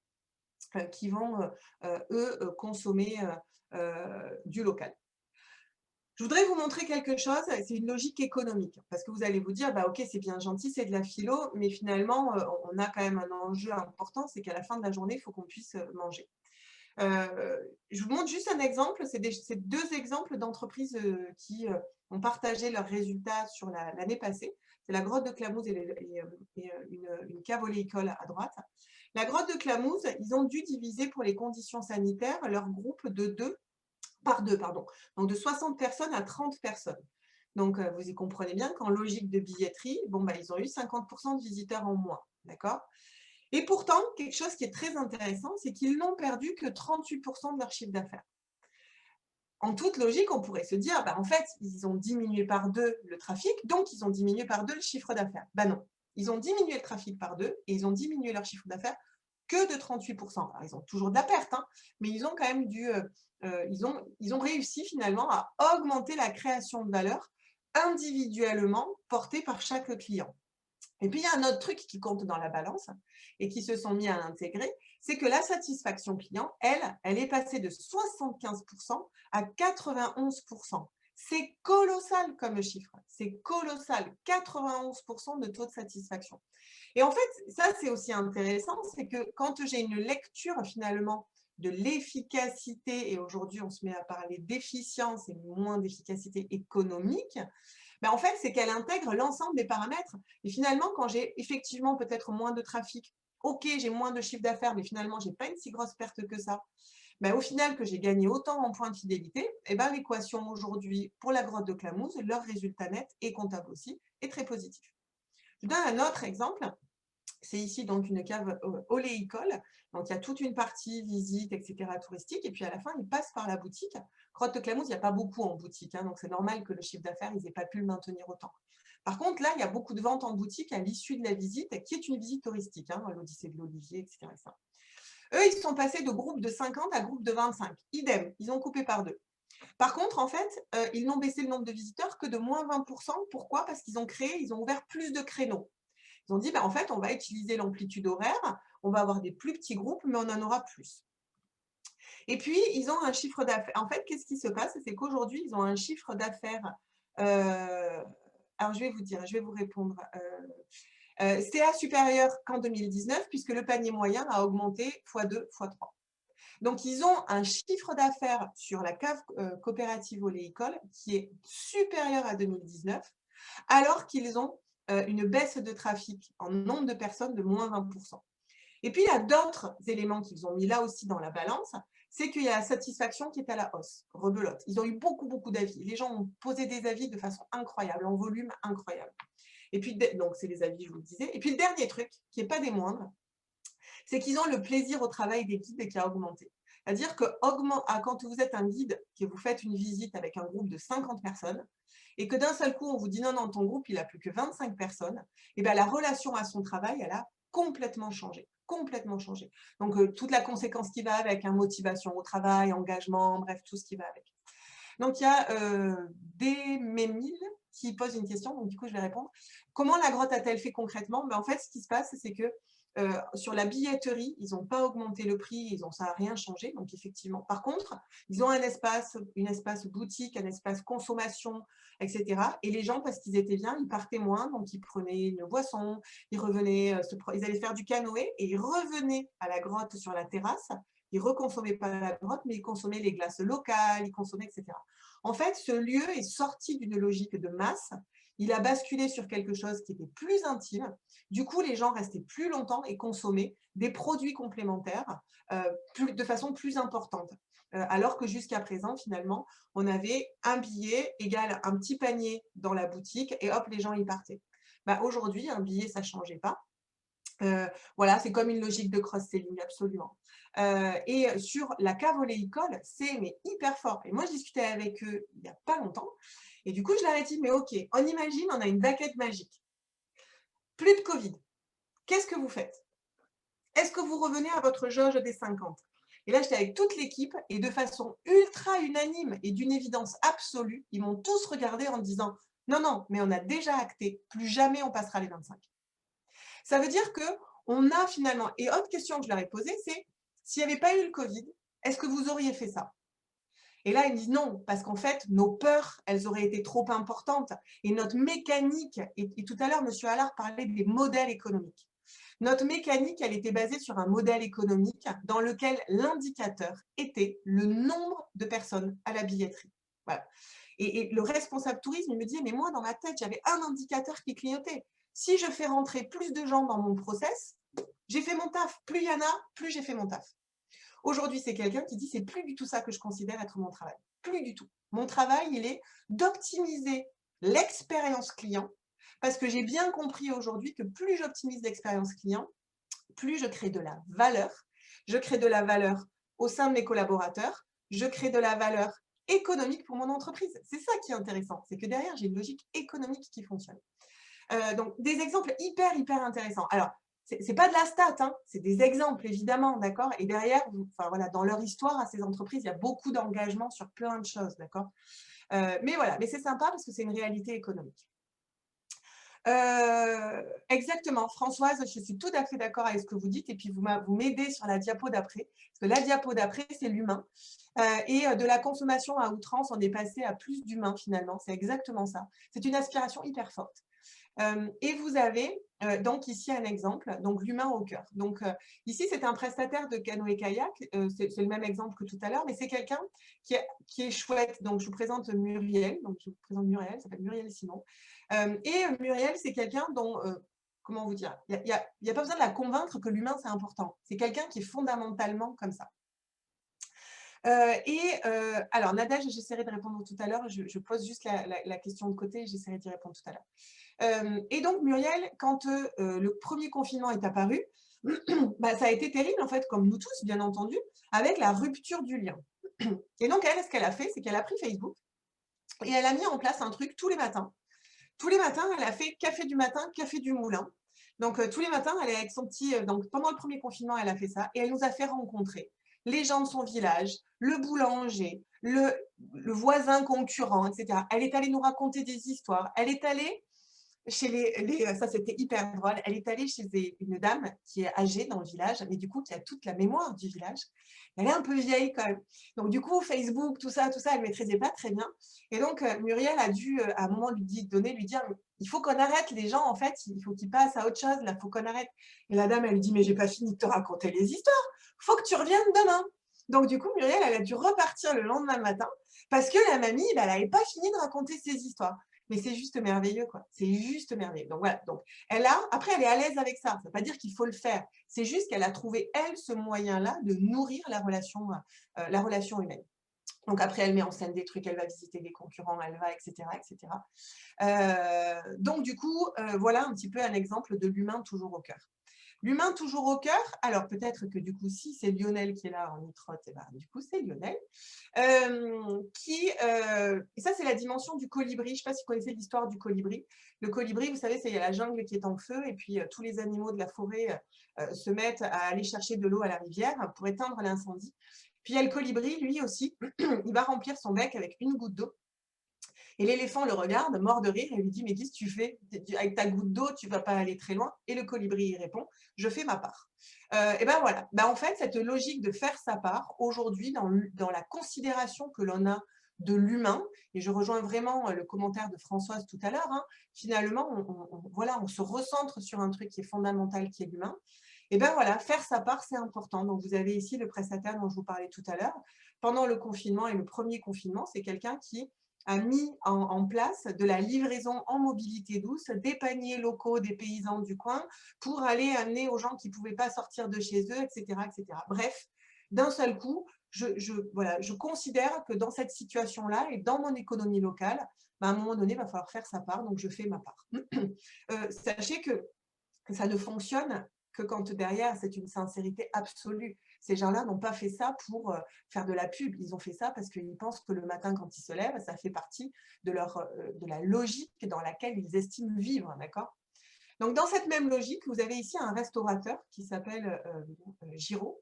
qui vont, eux, consommer du local. Je voudrais vous montrer quelque chose, c'est une logique économique, parce que vous allez vous dire, bah, ok, c'est bien gentil, c'est de la philo, mais finalement, on a quand même un enjeu important, c'est qu'à la fin de la journée, il faut qu'on puisse manger. Je vous montre juste un exemple, c'est deux exemples d'entreprises qui ont partagé leurs résultats sur l'année passée. C'est la grotte de Clamouze une cave oléicole à droite. La grotte de Clamouze, ils ont dû diviser pour les conditions sanitaires leur groupe par deux, pardon. Donc de 60 personnes à 30 personnes. Donc vous y comprenez bien qu'en logique de billetterie, bon, bah, ils ont eu 50% de visiteurs en moins. D'accord? Et pourtant, quelque chose qui est très intéressant, c'est qu'ils n'ont perdu que 38% de leur chiffre d'affaires. En toute logique, on pourrait se dire, bah, en fait, ils ont diminué par deux le trafic, donc ils ont diminué par deux le chiffre d'affaires. Ben non, ils ont diminué le trafic par deux et ils ont diminué leur chiffre d'affaires que de 38%. Alors, ils ont toujours de la perte, hein, mais ils ont quand même ils ont réussi finalement à augmenter la création de valeur individuellement portée par chaque client. Et puis, il y a un autre truc qui compte dans la balance et qui se sont mis à l'intégrer, c'est que la satisfaction client, elle est passée de 75% à 91%. C'est colossal comme chiffre, c'est colossal, 91% de taux de satisfaction. Et en fait, ça c'est aussi intéressant, c'est que quand j'ai une lecture finalement de l'efficacité, et aujourd'hui on se met à parler d'efficience et moins d'efficacité économique, ben en fait, c'est qu'elle intègre l'ensemble des paramètres. Et finalement, quand j'ai effectivement peut-être moins de trafic, ok, j'ai moins de chiffre d'affaires, mais finalement, je n'ai pas une si grosse perte que ça. Ben, au final, que j'ai gagné autant en points de fidélité, et ben, l'équation aujourd'hui pour la grotte de Clamouze, leur résultat net et comptable aussi, est très positif. Je vous donne un autre exemple. C'est ici donc une cave oléicole. Donc il y a toute une partie visite, etc. touristique. Et puis à la fin, ils passent par la boutique. Grotte de Clamouze, il n'y a pas beaucoup en boutique. Hein, donc c'est normal que le chiffre d'affaires, ils n'aient pas pu le maintenir autant. Par contre, là, il y a beaucoup de ventes en boutique à l'issue de la visite, qui est une visite touristique, hein, l'Odyssée de l'Olivier, etc. Eux, ils sont passés de groupe de 50 à groupe de 25. Idem, ils ont coupé par deux. Par contre, en fait, ils n'ont baissé le nombre de visiteurs que de moins 20%. Pourquoi? Parce qu'ils ils ont ouvert plus de créneaux. Ils ont dit, bah, en fait, on va utiliser l'amplitude horaire, on va avoir des plus petits groupes, mais on en aura plus. Et puis, ils ont un chiffre d'affaires. En fait, qu'est-ce qui se passe? C'est qu'aujourd'hui, ils ont un chiffre d'affaires. Alors, je vais vous dire, je vais vous répondre. CA supérieur qu'en 2019, puisque le panier moyen a augmenté x2, x3. Donc, ils ont un chiffre d'affaires sur la cave coopérative oléicole qui est supérieur à 2019, alors qu'ils ont une baisse de trafic en nombre de personnes de moins 20%. Et puis, il y a d'autres éléments qu'ils ont mis là aussi dans la balance, c'est qu'il y a la satisfaction qui est à la hausse, rebelote. Ils ont eu beaucoup, beaucoup d'avis. Les gens ont posé des avis de façon incroyable, en volume incroyable. Et puis, donc, c'est les avis, je vous le disais. Et puis, le dernier truc, qui n'est pas des moindres, c'est qu'ils ont le plaisir au travail des guides qui a augmenté. C'est-à-dire que quand vous êtes un guide, que vous faites une visite avec un groupe de 50 personnes, et que d'un seul coup, on vous dit non, non, ton groupe, il n'a plus que 25 personnes, et bien la relation à son travail, elle a complètement changé. Complètement changé. Donc, toute la conséquence qui va avec, motivation au travail, engagement, bref, tout ce qui va avec. Donc, il y a des Mémil qui pose une question, donc du coup, je vais répondre. Comment la grotte a-t-elle fait concrètement? En fait, ce qui se passe, c'est que sur la billetterie, ils n'ont pas augmenté le prix, ça n'a rien changé, donc effectivement. Par contre, ils ont un espace boutique, un espace consommation, etc. Et les gens, parce qu'ils étaient bien, ils partaient moins, donc ils prenaient une boisson, ils revenaient, ils allaient faire du canoë et ils revenaient à la grotte sur la terrasse. Ils ne reconsommaient pas la grotte, mais ils consommaient les glaces locales, ils consommaient, etc. En fait, ce lieu est sorti d'une logique de masse. Il a basculé sur quelque chose qui était plus intime. Du coup, les gens restaient plus longtemps et consommaient des produits complémentaires de façon plus importante. Alors que jusqu'à présent, finalement, on avait un billet égal un petit panier dans la boutique et hop, les gens y partaient. Aujourd'hui, un billet, ça ne changeait pas. Voilà, c'est comme une logique de cross-selling, absolument. Et sur la cave oléicole, c'est hyper fort. Et moi, je discutais avec eux il n'y a pas longtemps. Et du coup, je leur ai dit, mais ok, on imagine, on a une baguette magique. Plus de Covid. Qu'est-ce que vous faites? Est-ce que vous revenez à votre jauge des 50? Et là, j'étais avec toute l'équipe et de façon ultra unanime et d'une évidence absolue, ils m'ont tous regardé en disant, non, non, mais on a déjà acté, plus jamais on passera les 25. Ça veut dire que on a finalement… Et autre question que je leur ai posée, c'est s'il n'y avait pas eu le Covid, est-ce que vous auriez fait ça? Et là, ils me disent non, parce qu'en fait, nos peurs, elles auraient été trop importantes. Et notre mécanique, et tout à l'heure, M. Allard parlait des modèles économiques. Notre mécanique, elle était basée sur un modèle économique dans lequel l'indicateur était le nombre de personnes à la billetterie. Voilà. Et le responsable tourisme, il me dit, mais moi, dans ma tête, j'avais un indicateur qui clignotait. Si je fais rentrer plus de gens dans mon process, j'ai fait mon taf. Plus il y en a, plus j'ai fait mon taf. Aujourd'hui, c'est quelqu'un qui dit, c'est plus du tout ça que je considère être mon travail. Plus du tout. Mon travail, il est d'optimiser l'expérience client, parce que j'ai bien compris aujourd'hui que plus j'optimise l'expérience client, plus je crée de la valeur. Je crée de la valeur au sein de mes collaborateurs. Je crée de la valeur économique pour mon entreprise. C'est ça qui est intéressant. C'est que derrière, j'ai une logique économique qui fonctionne. Donc, des exemples hyper, hyper intéressants. Alors, c'est pas de la stat, hein, c'est des exemples, évidemment, d'accord? Et derrière, enfin, voilà, dans leur histoire, à ces entreprises, il y a beaucoup d'engagement sur plein de choses, d'accord? Mais voilà, mais c'est sympa parce que c'est une réalité économique. Exactement, Françoise, je suis tout à fait d'accord avec ce que vous dites et puis vous m'aidez sur la diapo d'après, parce que la diapo d'après, c'est l'humain. Et de la consommation à outrance, on est passé à plus d'humain finalement, c'est exactement ça. C'est une aspiration hyper forte. Et vous avez donc ici un exemple, donc l'humain au cœur. Donc ici, c'est un prestataire de canoë-kayak, c'est le même exemple que tout à l'heure, mais c'est quelqu'un qui est chouette. Donc je vous présente Muriel, elle s'appelle Muriel Simon. Et Muriel, c'est quelqu'un dont, comment vous dire, il n'y a pas besoin de la convaincre que l'humain, c'est important. C'est quelqu'un qui est fondamentalement comme ça. Alors, Nadège, j'essaierai de répondre tout à l'heure. Je pose juste la question de côté et j'essaierai d'y répondre tout à l'heure. Et donc, Muriel, quand le premier confinement est apparu, bah, ça a été terrible, en fait, comme nous tous, bien entendu, avec la rupture du lien. Et donc, elle, ce qu'elle a fait, c'est qu'elle a pris Facebook et elle a mis en place un truc tous les matins. Tous les matins, elle a fait café du matin, café du moulin. Donc, tous les matins, elle est avec son petit… donc, pendant le premier confinement, elle a fait ça et elle nous a fait rencontrer les gens de son village, le boulanger, le voisin concurrent, etc. Elle est allée nous raconter des histoires. Elle est allée chez ça c'était hyper drôle, elle est allée chez une dame qui est âgée dans le village, mais du coup qui a toute la mémoire du village. Elle est un peu vieille quand même. Donc du coup, Facebook, tout ça, elle ne maîtrisait pas très bien. Et donc Muriel a dû, à un moment, lui dire, il faut qu'on arrête les gens, en fait, il faut qu'ils passent à autre chose, là, il faut qu'on arrête. Et la dame, elle lui dit, mais j'ai pas fini de te raconter les histoires, faut que tu reviennes demain. Donc du coup, Muriel, elle a dû repartir le lendemain matin parce que la mamie, elle n'avait pas fini de raconter ses histoires. Mais c'est juste merveilleux, quoi. C'est juste merveilleux. Donc voilà. Donc après, elle est à l'aise avec ça. Ça ne veut pas dire qu'il faut le faire. C'est juste qu'elle a trouvé, elle, ce moyen-là de nourrir la relation humaine. Donc après, elle met en scène des trucs, elle va visiter des concurrents, elle va, etc., etc. Donc du coup, voilà un petit peu un exemple de l'humain toujours au cœur. L'humain toujours au cœur, alors peut-être que du coup, si c'est Lionel qui est là en nitrote, et ben, du coup, c'est Lionel. Et ça, c'est la dimension du colibri. Je ne sais pas si vous connaissez l'histoire du colibri. Le colibri, vous savez, il y a la jungle qui est en feu et puis tous les animaux de la forêt se mettent à aller chercher de l'eau à la rivière pour éteindre l'incendie. Puis il y a le colibri, lui aussi, il va remplir son bec avec une goutte d'eau. Et l'éléphant le regarde, mort de rire, et lui dit, mais qu'est-ce que tu fais? Avec ta goutte d'eau, tu ne vas pas aller très loin. Et le colibri y répond, je fais ma part. Et ben voilà. Ben en fait, cette logique de faire sa part, aujourd'hui, dans la considération que l'on a de l'humain, et je rejoins vraiment le commentaire de Françoise tout à l'heure, hein, finalement, voilà, on se recentre sur un truc qui est fondamental, qui est l'humain. Et bien voilà, faire sa part, c'est important. Donc, vous avez ici le prestataire dont je vous parlais tout à l'heure. Pendant le confinement et le premier confinement, c'est quelqu'un qui a mis en place de la livraison en mobilité douce, des paniers locaux des paysans du coin pour aller amener aux gens qui ne pouvaient pas sortir de chez eux, etc. etc. Bref, d'un seul coup, voilà, je considère que dans cette situation-là et dans mon économie locale, à un moment donné, il va falloir faire sa part, donc je fais ma part. Sachez que ça ne fonctionne que quand derrière, c'est une sincérité absolue. Ces gens-là n'ont pas fait ça pour faire de la pub. Ils ont fait ça parce qu'ils pensent que le matin, quand ils se lèvent, ça fait partie de la logique dans laquelle ils estiment vivre. D'accord ? Donc, dans cette même logique, vous avez ici un restaurateur qui s'appelle Giraud,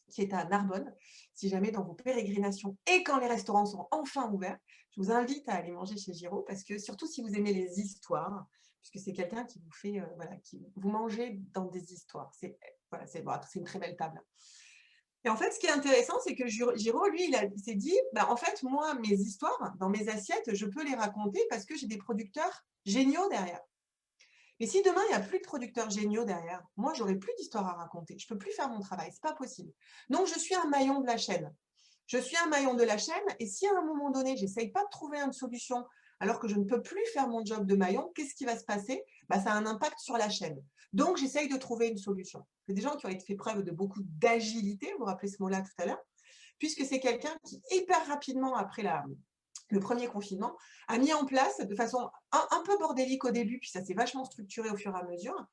qui est à Narbonne, si jamais dans vos pérégrinations et quand les restaurants sont enfin ouverts, vous invite à aller manger chez Giraud parce que surtout si vous aimez les histoires, puisque c'est quelqu'un qui vous fait, voilà, qui vous mangez dans des histoires. C'est voilà, c'est bon, c'est une très belle table. Et en fait, ce qui est intéressant, c'est que Giraud, lui, il s'est dit, bah, en fait, moi, mes histoires, dans mes assiettes, je peux les raconter parce que j'ai des producteurs géniaux derrière. Mais si demain, il n'y a plus de producteurs géniaux derrière, moi, j'aurai plus d'histoires à raconter. Je ne peux plus faire mon travail, c'est pas possible. Donc, je suis un maillon de la chaîne. Je suis un maillon de la chaîne et si à un moment donné, j'essaye pas de trouver une solution alors que je ne peux plus faire mon job de maillon, qu'est-ce qui va se passer? Bah, ça a un impact sur la chaîne. Donc, j'essaye de trouver une solution. C'est des gens qui ont fait preuve de beaucoup d'agilité, vous vous rappelez ce mot-là tout à l'heure, puisque c'est quelqu'un qui, hyper rapidement, après le premier confinement, a mis en place, de façon un peu bordélique au début, puis ça s'est vachement structuré au fur et à mesure,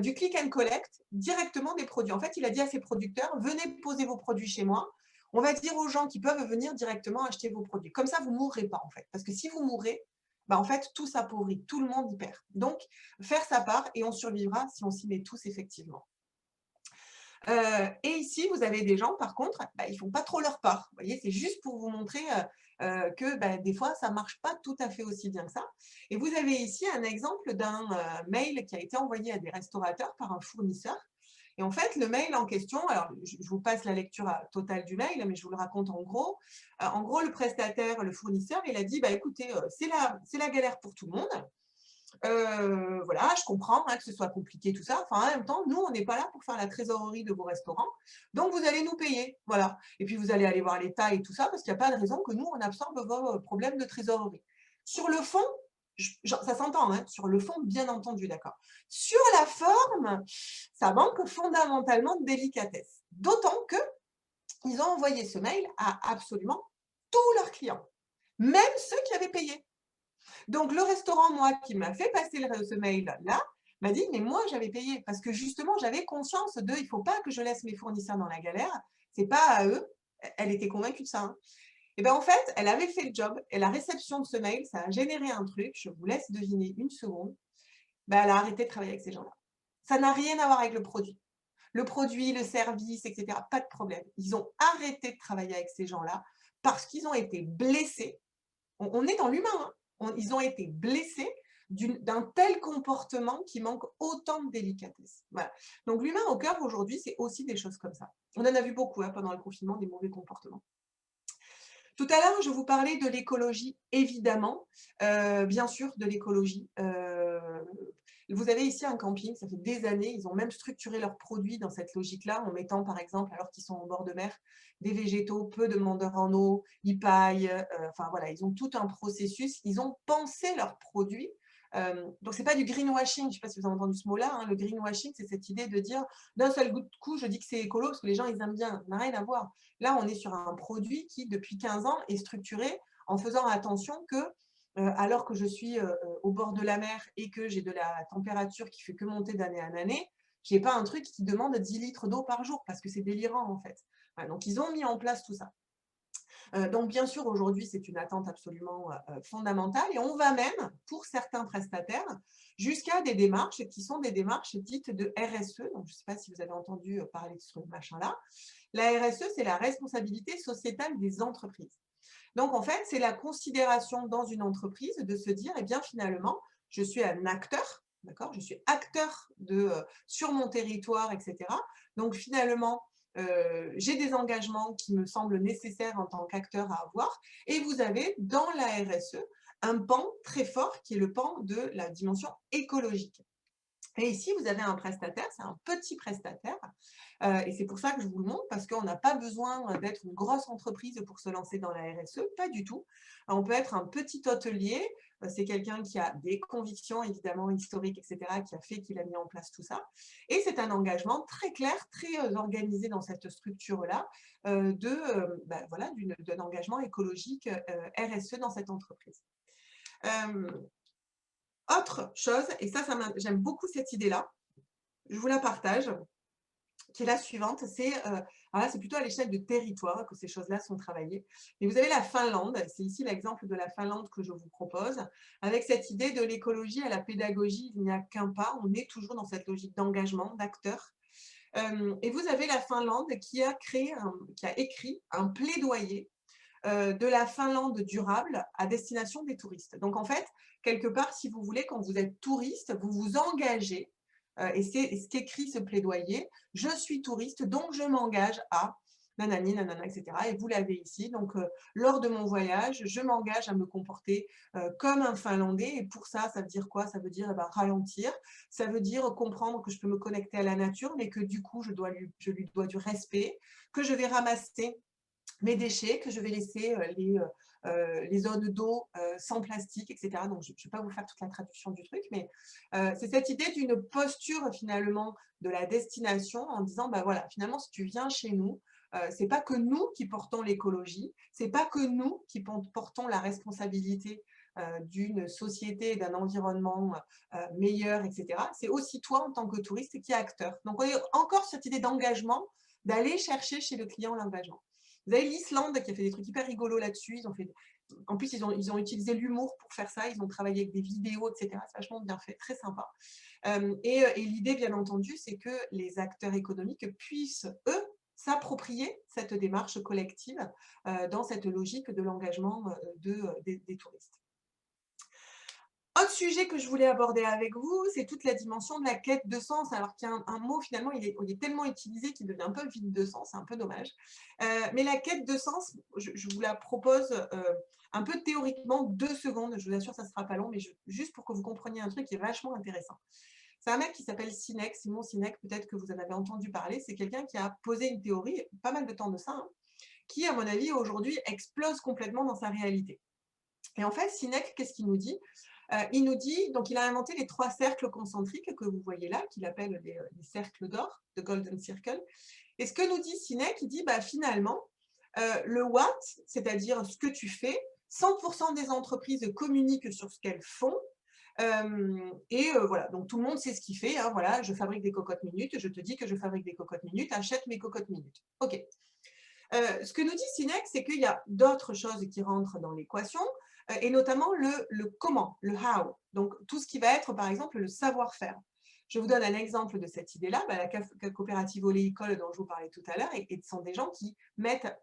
du click and collect, directement des produits. En fait, il a dit à ses producteurs, venez poser vos produits chez moi, on va dire aux gens qui peuvent venir directement acheter vos produits. Comme ça, vous ne mourrez pas, en fait. Parce que si vous mourrez, bah, en fait, tout s'appauvrit, tout le monde y perd. Donc, faire sa part et on survivra si on s'y met tous, effectivement. Et ici, vous avez des gens, par contre, bah, ils ne font pas trop leur part. Vous voyez, c'est juste pour vous montrer que bah, des fois, ça ne marche pas tout à fait aussi bien que ça. Et vous avez ici un exemple d'un mail qui a été envoyé à des restaurateurs par un fournisseur. Et en fait, le mail en question, alors je vous passe la lecture totale du mail, mais je vous le raconte en gros. En gros, le prestataire, le fournisseur, il a dit, bah, écoutez, c'est la galère pour tout le monde. Voilà, je comprends hein, que ce soit compliqué, tout ça. Enfin, en même temps, nous, on n'est pas là pour faire la trésorerie de vos restaurants. Donc, vous allez nous payer. Voilà. Et puis, vous allez aller voir l'État et tout ça, parce qu'il n'y a pas de raison que nous, on absorbe vos problèmes de trésorerie. Sur le fond, ça s'entend, hein, sur le fond, bien entendu, d'accord. Sur la forme, ça manque fondamentalement de délicatesse. D'autant que ils ont envoyé ce mail à absolument tous leurs clients, même ceux qui avaient payé. Donc, le restaurant, moi, qui m'a fait passer ce mail-là, m'a dit, mais moi, j'avais payé parce que justement, j'avais conscience de, il ne faut pas que je laisse mes fournisseurs dans la galère, c'est pas à eux. Elle était convaincue de ça. Hein. Et bien, en fait, elle avait fait le job et la réception de ce mail, ça a généré un truc, je vous laisse deviner une seconde, ben, elle a arrêté de travailler avec ces gens-là. Ça n'a rien à voir avec le produit. Le produit, le service, etc., pas de problème. Ils ont arrêté de travailler avec ces gens-là parce qu'ils ont été blessés. On est dans l'humain, hein. Ils ont été blessés d'un tel comportement qui manque autant de délicatesse. Voilà. Donc l'humain au cœur aujourd'hui, c'est aussi des choses comme ça. On en a vu beaucoup hein, pendant le confinement, des mauvais comportements. Tout à l'heure, je vous parlais de l'écologie, évidemment, bien sûr de l'écologie. Vous avez ici un camping, ça fait des années, ils ont même structuré leurs produits dans cette logique-là, en mettant par exemple, alors qu'ils sont en bord de mer, des végétaux peu demandeurs en eau, ils paillent, enfin voilà, ils ont tout un processus, ils ont pensé leurs produits. Donc, ce n'est pas du greenwashing, je ne sais pas si vous avez entendu ce mot-là, hein, le greenwashing, c'est cette idée de dire d'un seul coup, je dis que c'est écolo parce que les gens, ils aiment bien, ça n'a rien à voir. Là, on est sur un produit qui, depuis 15 ans, est structuré en faisant attention que, alors que je suis au bord de la mer et que j'ai de la température qui fait que monter d'année en année, je n'ai pas un truc qui demande 10 litres d'eau par jour parce que c'est délirant en fait. Voilà, donc, ils ont mis en place tout ça. Donc, bien sûr, aujourd'hui, c'est une attente absolument fondamentale et on va même, pour certains prestataires, jusqu'à des démarches qui sont des démarches dites de RSE. Donc, je ne sais pas si vous avez entendu parler de ce machin-là. La RSE, c'est la responsabilité sociétale des entreprises. Donc, en fait, c'est la considération dans une entreprise de se dire, eh bien, finalement, je suis un acteur, d'accord? Je suis acteur sur mon territoire, etc. Donc, finalement, j'ai des engagements qui me semblent nécessaires en tant qu'acteur à avoir. Et vous avez dans la RSE un pan très fort qui est le pan de la dimension écologique. Et ici, vous avez un prestataire, c'est un petit prestataire, et c'est pour ça que je vous le montre, parce qu'on n'a pas besoin d'être une grosse entreprise pour se lancer dans la RSE, pas du tout. On peut être un petit hôtelier, c'est quelqu'un qui a des convictions évidemment historiques, etc., qui a fait, qu'il a mis en place tout ça. Et c'est un engagement très clair, très organisé dans cette structure-là, voilà, d'un engagement écologique RSE dans cette entreprise. Autre chose, et ça j'aime beaucoup cette idée-là, je vous la partage, qui est la suivante, c'est plutôt à l'échelle de territoire que ces choses-là sont travaillées. Et vous avez la Finlande, c'est ici l'exemple de la Finlande que je vous propose, avec cette idée de l'écologie à la pédagogie, il n'y a qu'un pas, on est toujours dans cette logique d'engagement, d'acteur. Et vous avez la Finlande qui a écrit un plaidoyer de la Finlande durable à destination des touristes. Donc en fait, quelque part, si vous voulez, quand vous êtes touriste, vous vous engagez, et c'est ce qu'écrit ce plaidoyer: «Je suis touriste, donc je m'engage à nanani, nanana» et cetera, et vous l'avez ici. Donc lors de mon voyage, je m'engage à me comporter comme un Finlandais, et pour ça, ça veut dire quoi? Ça veut dire, eh ben, ralentir, ça veut dire comprendre que je peux me connecter à la nature, mais que du coup, je lui dois du respect, que je vais ramasser mes déchets, que je vais laisser les zones d'eau sans plastique, et cetera. Donc, je ne vais pas vous faire toute la traduction du truc, mais c'est cette idée d'une posture finalement de la destination en disant, bah voilà, finalement, si tu viens chez nous, c'est pas que nous qui portons l'écologie, c'est pas que nous qui portons la responsabilité d'une société, d'un environnement meilleur, etc. C'est aussi toi en tant que touriste qui est acteur. Donc, on est encore sur cette idée d'engagement, d'aller chercher chez le client l'engagement. Vous avez l'Islande qui a fait des trucs hyper rigolos là-dessus. En plus, ils ont utilisé l'humour pour faire ça. Ils ont travaillé avec des vidéos, etc. C'est vachement bien fait, très sympa. Et l'idée, bien entendu, c'est que les acteurs économiques puissent, eux, s'approprier cette démarche collective dans cette logique de l'engagement des touristes. Autre sujet que je voulais aborder avec vous, c'est toute la dimension de la quête de sens. Alors qu'il y a un mot, finalement, il est tellement utilisé qu'il devient un peu vide de sens, c'est un peu dommage. Mais la quête de sens, je vous la propose un peu théoriquement, 2 secondes. Je vous assure, ça ne sera pas long, mais juste pour que vous compreniez un truc qui est vachement intéressant. C'est un mec qui s'appelle Sinek, Simon Sinek, peut-être que vous en avez entendu parler. C'est quelqu'un qui a posé une théorie, pas mal de temps de ça, hein, qui, à mon avis, aujourd'hui, explose complètement dans sa réalité. Et en fait, Sinek, qu'est-ce qu'il nous dit? Il nous dit, donc il a inventé les 3 cercles concentriques que vous voyez là, qu'il appelle les cercles d'or, the golden circle. Et ce que nous dit Sinek, il dit, bah, finalement, le what, c'est-à-dire ce que tu fais, 100% des entreprises communiquent sur ce qu'elles font. Voilà, donc tout le monde sait ce qu'il fait, hein, voilà, je fabrique des cocottes minutes, je te dis que je fabrique des cocottes minutes, achète mes cocottes minutes. OK. Ce que nous dit Sinek, c'est qu'il y a d'autres choses qui rentrent dans l'équation, et notamment le comment, le how. Donc, tout ce qui va être, par exemple, le savoir-faire. Je vous donne un exemple de cette idée-là. Bah, la coopérative oléicole dont je vous parlais tout à l'heure, et ce sont des gens qui mettent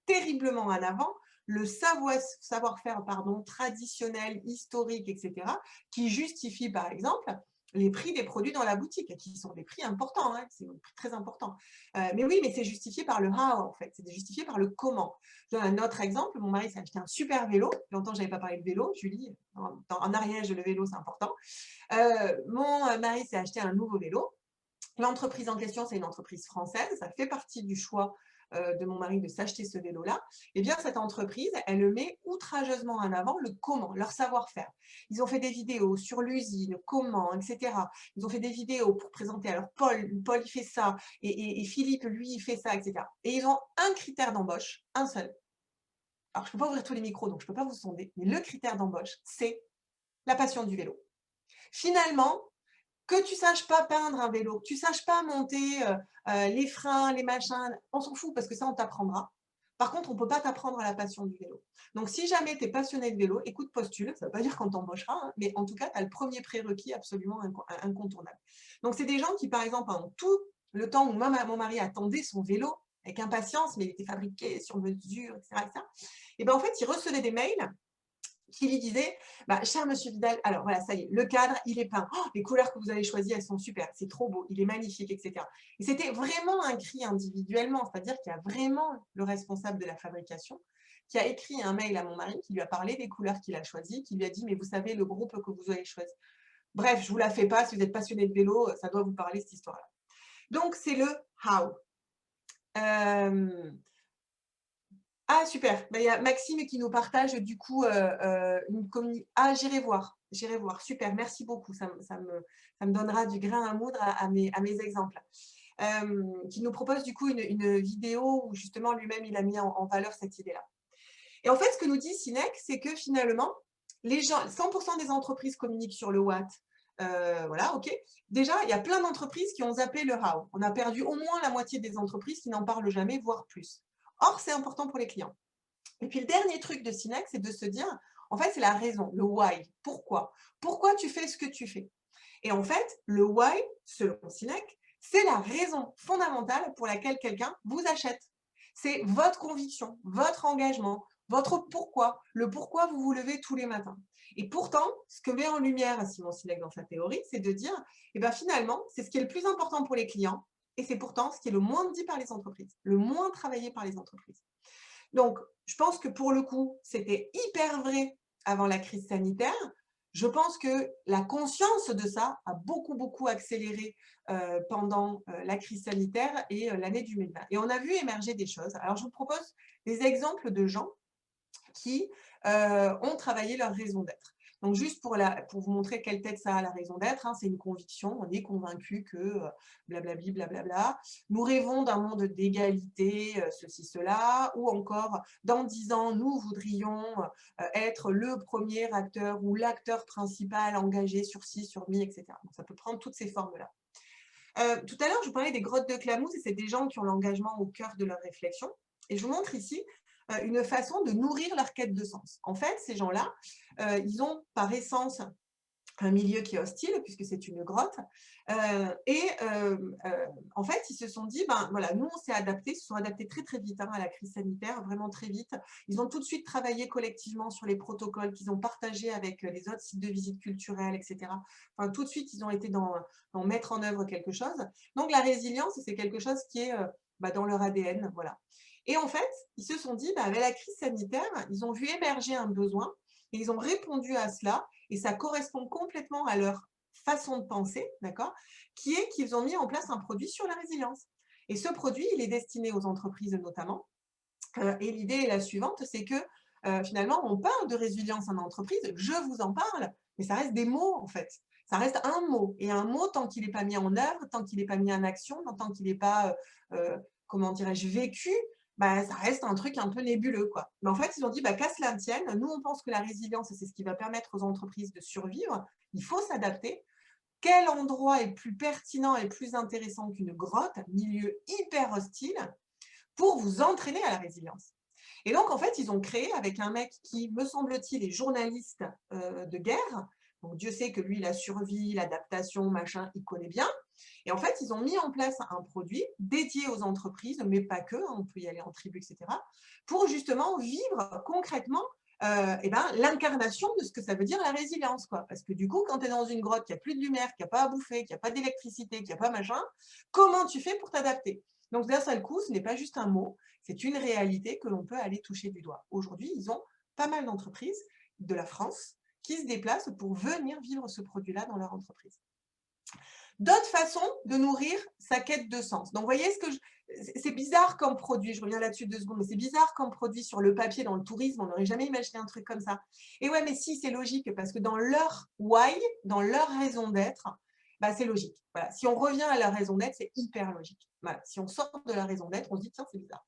terriblement en avant le savoir-faire traditionnel, historique, etc., qui justifie, par exemple, les prix des produits dans la boutique, qui sont des prix importants, hein, c'est des prix très importants. Mais oui, mais c'est justifié par le how, en fait, c'est justifié par le comment. Je donne un autre exemple, mon mari s'est acheté un super vélo, longtemps je n'avais pas parlé de vélo, Julie, en Ariège, le vélo, c'est important. Mon mari s'est acheté un nouveau vélo. L'entreprise en question, c'est une entreprise française, ça fait partie du choix de mon mari de s'acheter ce vélo-là. Eh bien, cette entreprise, elle le met outrageusement en avant, le comment, leur savoir-faire. Ils ont fait des vidéos sur l'usine, comment, etc. Ils ont fait des vidéos pour présenter, alors Paul, il fait ça, et Philippe, lui, il fait ça, etc. Et ils ont un critère d'embauche, un seul. Alors, je ne peux pas ouvrir tous les micros, donc je ne peux pas vous sonder, mais le critère d'embauche, c'est la passion du vélo. Finalement, que tu saches pas peindre un vélo, que tu saches pas monter les freins, les machins, on s'en fout parce que ça, on t'apprendra. Par contre, on ne peut pas t'apprendre la passion du vélo. Donc, si jamais tu es passionné de vélo, écoute, postule. Ça ne veut pas dire qu'on t'embauchera, hein, mais en tout cas, tu as le premier prérequis absolument incontournable. Donc, c'est des gens qui, par exemple, pendant tout le temps où mon mari attendait son vélo avec impatience, mais il était fabriqué sur mesure, etc., etc. Et bien, en fait, il recevait des mails qui lui disait, bah, cher monsieur Vidal, alors voilà, ça y est, le cadre, il est peint. Oh, les couleurs que vous avez choisies, elles sont super, c'est trop beau, il est magnifique, etc. Et c'était vraiment un cri individuellement, c'est-à-dire qu'il y a vraiment le responsable de la fabrication qui a écrit un mail à mon mari, qui lui a parlé des couleurs qu'il a choisies, qui lui a dit, mais vous savez, le groupe que vous avez choisi. Bref, je ne vous la fais pas, si vous êtes passionné de vélo, ça doit vous parler, cette histoire-là. Donc, c'est le how. Ah super, bah, il y a Maxime qui nous partage du coup une communication. Ah, j'irai voir, super, merci beaucoup, ça me donnera du grain à moudre à mes exemples. Qui nous propose du coup une vidéo où justement lui-même il a mis en valeur cette idée-là. Et en fait, ce que nous dit Sinek, c'est que finalement, les gens, 100% des entreprises communiquent sur le what. Voilà, ok. Déjà, il y a plein d'entreprises qui ont zappé le how. On a perdu au moins la moitié des entreprises qui n'en parlent jamais, voire plus. Or, c'est important pour les clients. Et puis, le dernier truc de Sinek, c'est de se dire, en fait, c'est la raison, le why. Pourquoi? Pourquoi tu fais ce que tu fais? Et en fait, le why, selon Sinek, c'est la raison fondamentale pour laquelle quelqu'un vous achète. C'est votre conviction, votre engagement, votre pourquoi, le pourquoi vous vous levez tous les matins. Et pourtant, ce que met en lumière Simon Sinek dans sa théorie, c'est de dire, eh ben, finalement, c'est ce qui est le plus important pour les clients et c'est pourtant ce qui est le moins dit par les entreprises, le moins travaillé par les entreprises. Donc, je pense que pour le coup, c'était hyper vrai avant la crise sanitaire. Je pense que la conscience de ça a beaucoup, beaucoup accéléré pendant la crise sanitaire et l'année 2020. Et on a vu émerger des choses. Alors, je vous propose des exemples de gens qui ont travaillé leur raison d'être. Donc, juste pour vous montrer quelle tête ça a, la raison d'être, hein, c'est une conviction, on est convaincu que blablabli, blablabla, nous rêvons d'un monde d'égalité, ceci, cela, ou encore, dans 10 ans, nous voudrions être le premier acteur ou l'acteur principal engagé sur ci, sur mi, etc. Donc, ça peut prendre toutes ces formes-là. Tout à l'heure, je vous parlais des grottes de Clamousse et c'est des gens qui ont l'engagement au cœur de leur réflexion. Et je vous montre ici une façon de nourrir leur quête de sens. En fait, ces gens-là, ils ont par essence un milieu qui est hostile, puisque c'est une grotte. En fait, ils se sont dit, ben voilà, nous, on s'est adaptés, ils se sont adaptés très, très vite à la crise sanitaire, vraiment très vite. Ils ont tout de suite travaillé collectivement sur les protocoles qu'ils ont partagés avec les autres sites de visite culturelle, etc. Enfin, tout de suite, ils ont été dans mettre en œuvre quelque chose. Donc, la résilience, c'est quelque chose qui est dans leur ADN, voilà. Et en fait, ils se sont dit, avec la crise sanitaire, ils ont vu émerger un besoin et ils ont répondu à cela et ça correspond complètement à leur façon de penser, d'accord, qui est qu'ils ont mis en place un produit sur la résilience. Et ce produit, il est destiné aux entreprises notamment. Et l'idée est la suivante, c'est que finalement, on parle de résilience en entreprise, je vous en parle, mais ça reste des mots en fait. Ça reste un mot. Et un mot, tant qu'il n'est pas mis en œuvre, tant qu'il n'est pas mis en action, tant qu'il n'est pas, comment dirais-je, vécu, bah, ça reste un truc un peu nébuleux, quoi. Mais en fait, ils ont dit, bah, qu'à cela ne tienne, nous, on pense que la résilience, c'est ce qui va permettre aux entreprises de survivre. Il faut s'adapter. Quel endroit est plus pertinent et plus intéressant qu'une grotte, milieu hyper hostile, pour vous entraîner à la résilience? Et donc, en fait, ils ont créé avec un mec qui, me semble-t-il, est journaliste de guerre. Donc, Dieu sait que lui, la survie, l'adaptation, machin, il connaît bien. Et en fait, ils ont mis en place un produit dédié aux entreprises, mais pas que, hein, on peut y aller en tribu, etc., pour justement vivre concrètement l'incarnation de ce que ça veut dire la résilience, quoi. Parce que du coup, quand tu es dans une grotte, qu'il n'y a plus de lumière, qu'il n'y a pas à bouffer, qu'il n'y a pas d'électricité, qu'il n'y a pas machin, comment tu fais pour t'adapter? Donc d'un seul coup, ce n'est pas juste un mot, c'est une réalité que l'on peut aller toucher du doigt. Aujourd'hui, ils ont pas mal d'entreprises de la France qui se déplacent pour venir vivre ce produit-là dans leur entreprise. D'autres façons de nourrir sa quête de sens. Donc, vous voyez, c'est bizarre comme produit, je reviens là-dessus 2 secondes, mais c'est bizarre comme produit sur le papier, dans le tourisme, on n'aurait jamais imaginé un truc comme ça. Et ouais, mais si, c'est logique, parce que dans leur why, dans leur raison d'être, bah, c'est logique. Voilà. Si on revient à leur raison d'être, c'est hyper logique. Voilà. Si on sort de la raison d'être, on se dit, tiens, c'est bizarre.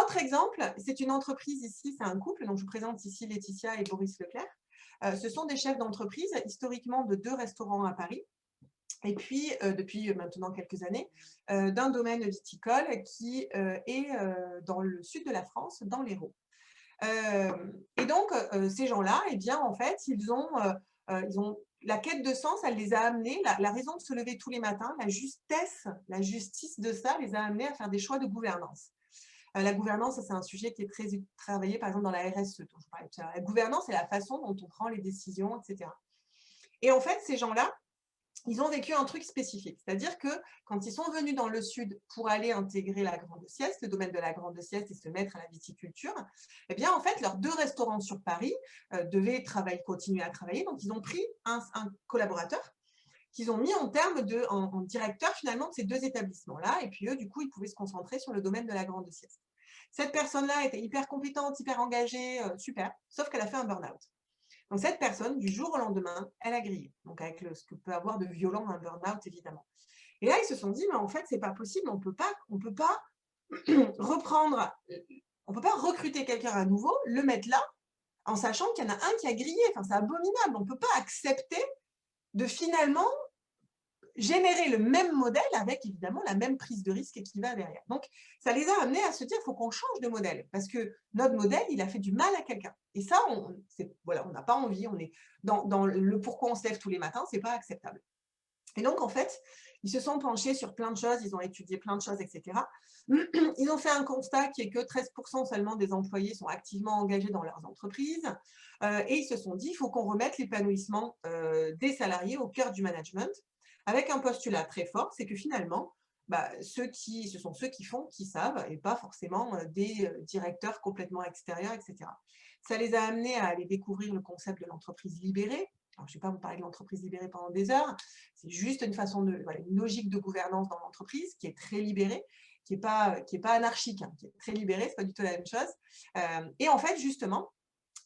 Autre exemple, c'est une entreprise ici, c'est un couple, donc je vous présente ici Laetitia et Boris Leclerc. Ce sont des chefs d'entreprise, historiquement de 2 restaurants à Paris, et puis depuis maintenant quelques années, d'un domaine viticole qui est dans le sud de la France, dans l'Hérault. Et donc, ces gens-là, eh bien, en fait, ils ont la quête de sens, elle les a amenés, la raison de se lever tous les matins, la justesse, la justice de ça les a amenés à faire des choix de gouvernance. La gouvernance, c'est un sujet qui est très travaillé, par exemple, dans la RSE, dont je parlais tout à l'heure. La gouvernance, c'est la façon dont on prend les décisions, etc. Et en fait, ces gens-là, ils ont vécu un truc spécifique. C'est-à-dire que quand ils sont venus dans le sud pour aller intégrer la Grande Sieste, le domaine de la Grande Sieste et se mettre à la viticulture, eh bien, en fait, leurs 2 restaurants sur Paris devaient continuer à travailler. Donc, ils ont pris un collaborateur qu'ils ont mis en directeur finalement de ces 2 établissements-là. Et puis eux, du coup, ils pouvaient se concentrer sur le domaine de la Grande Sieste. Cette personne-là était hyper compétente, hyper engagée, super, sauf qu'elle a fait un burn-out. Donc cette personne, du jour au lendemain, elle a grillé. Donc avec ce que peut avoir de violent un burn-out, évidemment. Et là, ils se sont dit, mais en fait, c'est pas possible, on peut pas reprendre, on peut pas recruter quelqu'un à nouveau, le mettre là, en sachant qu'il y en a un qui a grillé. Enfin, c'est abominable. On peut pas accepter de finalement générer le même modèle avec évidemment la même prise de risque qui va derrière. Donc, ça les a amenés à se dire, il faut qu'on change de modèle parce que notre modèle, il a fait du mal à quelqu'un. Et ça, voilà, on n'a pas envie, on est dans le pourquoi on se lève tous les matins, c'est pas acceptable. Et donc, en fait, ils se sont penchés sur plein de choses, ils ont étudié plein de choses, etc. Ils ont fait un constat qui est que 13% seulement des employés sont activement engagés dans leurs entreprises. Et ils se sont dit, il faut qu'on remette l'épanouissement des salariés au cœur du management, avec un postulat très fort, c'est que finalement, bah, ce sont ceux qui font, qui savent, et pas forcément des directeurs complètement extérieurs, etc. Ça les a amenés à aller découvrir le concept de l'entreprise libérée. Alors, je ne vais pas vous parler de l'entreprise libérée pendant des heures, c'est juste une façon de, voilà, une logique de gouvernance dans l'entreprise qui est très libérée, qui n'est pas anarchique, hein, qui est très libérée, ce n'est pas du tout la même chose. Et en fait, justement,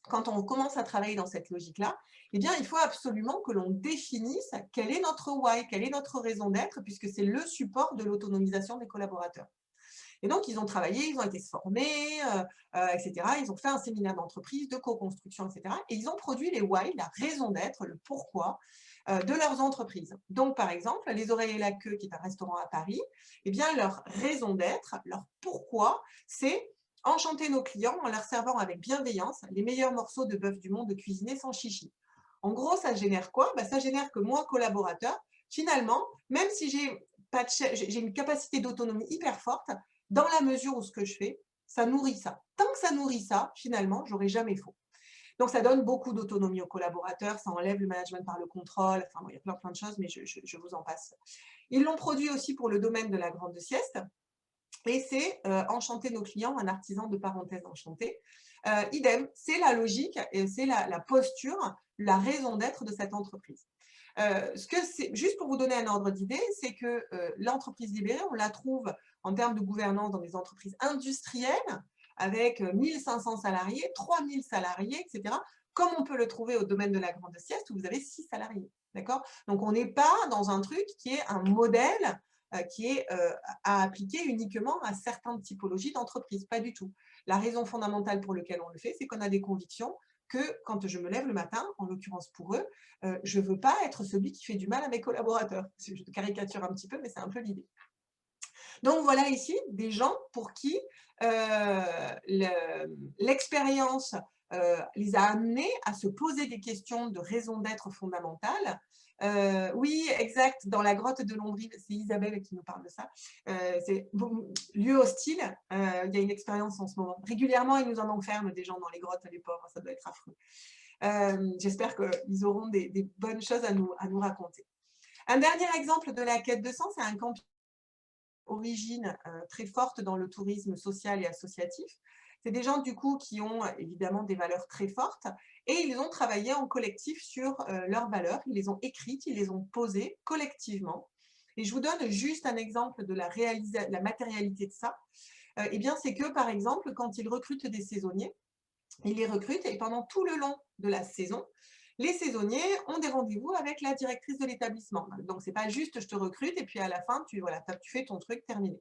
quand on commence à travailler dans cette logique-là, eh bien, il faut absolument que l'on définisse quel est notre why, quelle est notre raison d'être, puisque c'est le support de l'autonomisation des collaborateurs. Et donc, ils ont travaillé, ils ont été formés, etc. Ils ont fait un séminaire d'entreprise, de co-construction, etc. Et ils ont produit les why, la raison d'être, le pourquoi de leurs entreprises. Donc, par exemple, Les Oreilles et la Queue, qui est un restaurant à Paris, eh bien, leur raison d'être, leur pourquoi, c'est enchanter nos clients en leur servant avec bienveillance les meilleurs morceaux de bœuf du monde cuisinés sans chichi. En gros, ça génère quoi? Ça génère que moi, collaborateur, finalement, même si j'ai une capacité d'autonomie hyper forte, dans la mesure où ce que je fais, ça nourrit ça. Tant que ça nourrit ça, finalement, j'aurai jamais faux. Donc, ça donne beaucoup d'autonomie aux collaborateurs, ça enlève le management par le contrôle, enfin, bon, il y a plein de choses, mais je vous en passe. Ils l'ont produit aussi pour le domaine de la grande sieste, et c'est enchanter nos clients, un artisan de parenthèse enchanté. Idem, c'est la logique, et c'est la posture, la raison d'être de cette entreprise. Juste pour vous donner un ordre d'idée, c'est que l'entreprise libérée, on la trouve en termes de gouvernance dans des entreprises industrielles avec 1500 salariés, 3000 salariés, etc., comme on peut le trouver au domaine de la grande sieste où vous avez 6 salariés. D'accord? Donc, on n'est pas dans un truc qui est un modèle qui est à appliquer uniquement à certaines typologies d'entreprises. Pas du tout. La raison fondamentale pour laquelle on le fait, c'est qu'on a des convictions que quand je me lève le matin, en l'occurrence pour eux, je ne veux pas être celui qui fait du mal à mes collaborateurs. Je caricature un petit peu, mais c'est un peu l'idée. Donc voilà ici des gens pour qui l'expérience les a amenés à se poser des questions de raison d'être fondamentale. Oui, exact, dans la grotte de Londres, c'est Isabelle qui nous parle de ça. C'est lieu hostile, il y a une expérience en ce moment. Régulièrement, ils nous en enferment des gens dans les grottes, les pauvres, ça doit être affreux. J'espère qu'ils auront des bonnes choses à nous raconter. Un dernier exemple de la quête de sens, c'est un camping origine très forte dans le tourisme social et associatif. C'est des gens du coup qui ont évidemment des valeurs très fortes et ils ont travaillé en collectif sur leurs valeurs, ils les ont écrites, ils les ont posées collectivement. Et je vous donne juste un exemple de la matérialité de ça. Eh bien, c'est que par exemple, quand ils recrutent des saisonniers, ils les recrutent et pendant tout le long de la saison, les saisonniers ont des rendez-vous avec la directrice de l'établissement. Donc, ce n'est pas juste je te recrute et puis à la fin, tu fais ton truc terminé.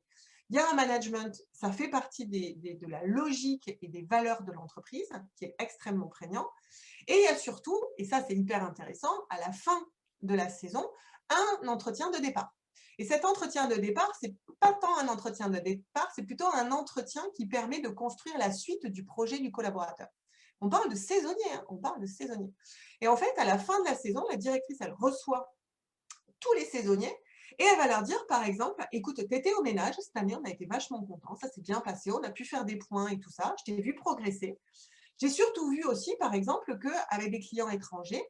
Il y a un management, ça fait partie de la logique et des valeurs de l'entreprise qui est extrêmement prégnant. Et il y a surtout, et ça c'est hyper intéressant, à la fin de la saison, un entretien de départ. Et cet entretien de départ, ce n'est pas tant un entretien de départ, c'est plutôt un entretien qui permet de construire la suite du projet du collaborateur. On parle de saisonnier, hein, on parle de saisonnier. Et en fait, à la fin de la saison, la directrice, elle reçoit tous les saisonniers et elle va leur dire, par exemple, écoute, tu étais au ménage, cette année, on a été vachement contents, ça s'est bien passé, on a pu faire des points et tout ça, je t'ai vu progresser. J'ai surtout vu aussi, par exemple, qu'avec des clients étrangers,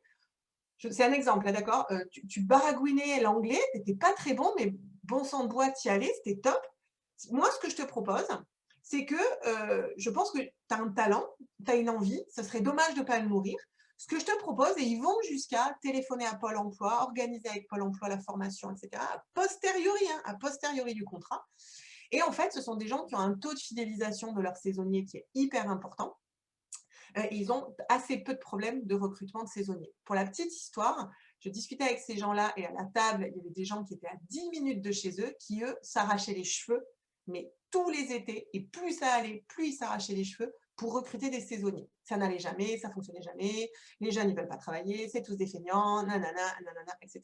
c'est un exemple, d'accord, tu baragouinais l'anglais, tu n'étais pas très bon, mais bon sang de bois, t'y allais, c'était top. Moi, ce que je te propose, c'est que je pense que tu as un talent, tu as une envie, ce serait dommage de ne pas le nourrir. Ce que je te propose, et ils vont jusqu'à téléphoner à Pôle emploi, organiser avec Pôle emploi la formation, etc., a posteriori du contrat. Et en fait, ce sont des gens qui ont un taux de fidélisation de leurs saisonniers qui est hyper important. Ils ont assez peu de problèmes de recrutement de saisonniers. Pour la petite histoire, je discutais avec ces gens-là et à la table, il y avait des gens qui étaient à 10 minutes de chez eux qui, eux, s'arrachaient les cheveux, mais tous les étés, et plus ça allait, plus ils s'arrachaient les cheveux pour recruter des saisonniers. Ça n'allait jamais, ça ne fonctionnait jamais, les jeunes ne veulent pas travailler, c'est tous des feignants, nanana, nanana, etc.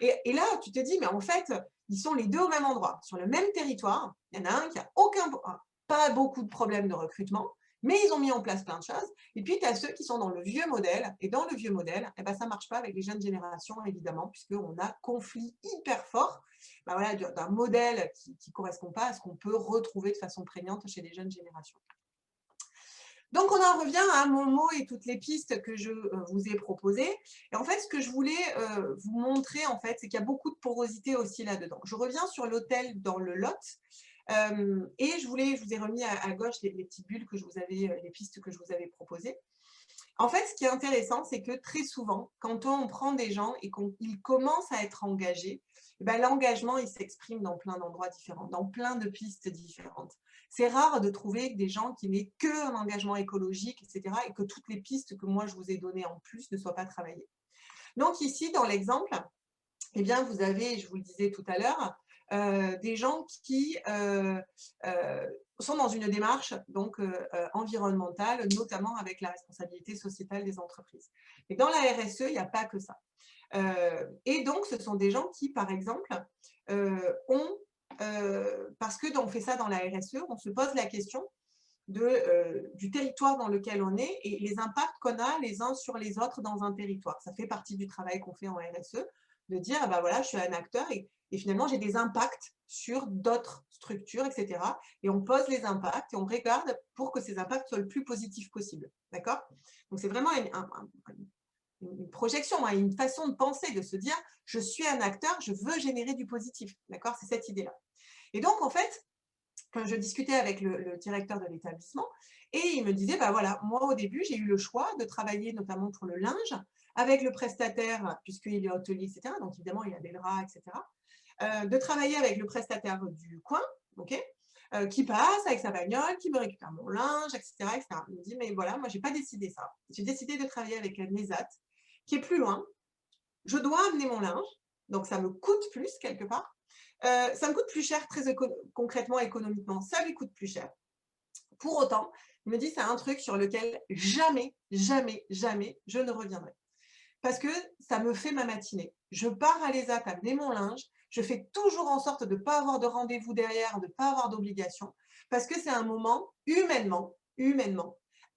Et là, tu te dis, mais en fait, ils sont les deux au même endroit, sur le même territoire. Il y en a un qui n'a pas beaucoup de problèmes de recrutement, Mais ils ont mis en place plein de choses. Et puis, tu as ceux qui sont dans le vieux modèle. Et dans le vieux modèle, eh ben, ça ne marche pas avec les jeunes générations, évidemment, puisqu'on a conflit hyper fort voilà, d'un modèle qui ne correspond pas à ce qu'on peut retrouver de façon prégnante chez les jeunes générations. Donc, on en revient à mon mot et toutes les pistes que je vous ai proposées. Et en fait, ce que je voulais vous montrer, en fait, c'est qu'il y a beaucoup de porosité aussi là-dedans. Je reviens sur l'hôtel dans le Lot. Et je vous ai remis à gauche les petites bulles que je vous avais, les pistes que je vous avais proposées. En fait, ce qui est intéressant, c'est que très souvent, quand on prend des gens et qu'ils commencent à être engagés, ben, l'engagement, il s'exprime dans plein d'endroits différents, dans plein de pistes différentes. C'est rare de trouver des gens qui n'aient qu'un engagement écologique, etc., et que toutes les pistes que moi, je vous ai données en plus ne soient pas travaillées. Donc ici, dans l'exemple, eh bien, vous avez, je vous le disais tout à l'heure, des gens qui sont dans une démarche donc, environnementale, notamment avec la responsabilité sociétale des entreprises. Et dans la RSE, il n'y a pas que ça. Et donc, ce sont des gens qui, par exemple, parce qu'on fait ça dans la RSE, on se pose la question du territoire dans lequel on est et les impacts qu'on a les uns sur les autres dans un territoire. Ça fait partie du travail qu'on fait en RSE, de dire, ah ben voilà, je suis un acteur et finalement, j'ai des impacts sur d'autres structures, etc. Et on pose les impacts et on regarde pour que ces impacts soient le plus positifs possible. D'accord? Donc, c'est vraiment une projection, une façon de penser, de se dire, je suis un acteur, je veux générer du positif. D'accord? C'est cette idée-là. Et donc, en fait, quand je discutais avec le directeur de l'établissement et il me disait, bah voilà, moi au début, j'ai eu le choix de travailler notamment pour le linge avec le prestataire, puisqu'il est hôtelier, etc. Donc évidemment, il a des draps, etc. De travailler avec le prestataire du coin, ok, qui passe avec sa bagnole, qui me récupère mon linge, etc., etc. Il me dit, mais voilà, moi, je n'ai pas décidé ça. J'ai décidé de travailler avec la NESAT, qui est plus loin. Je dois amener mon linge, donc ça me coûte plus quelque part. Ça me coûte plus cher très concrètement, économiquement, ça lui coûte plus cher. Pour autant, il me dit c'est un truc sur lequel jamais, jamais, jamais je ne reviendrai. Parce que ça me fait ma matinée. Je pars à l'ESAT amener mon linge, je fais toujours en sorte de ne pas avoir de rendez-vous derrière, de ne pas avoir d'obligation, parce que c'est un moment humainement,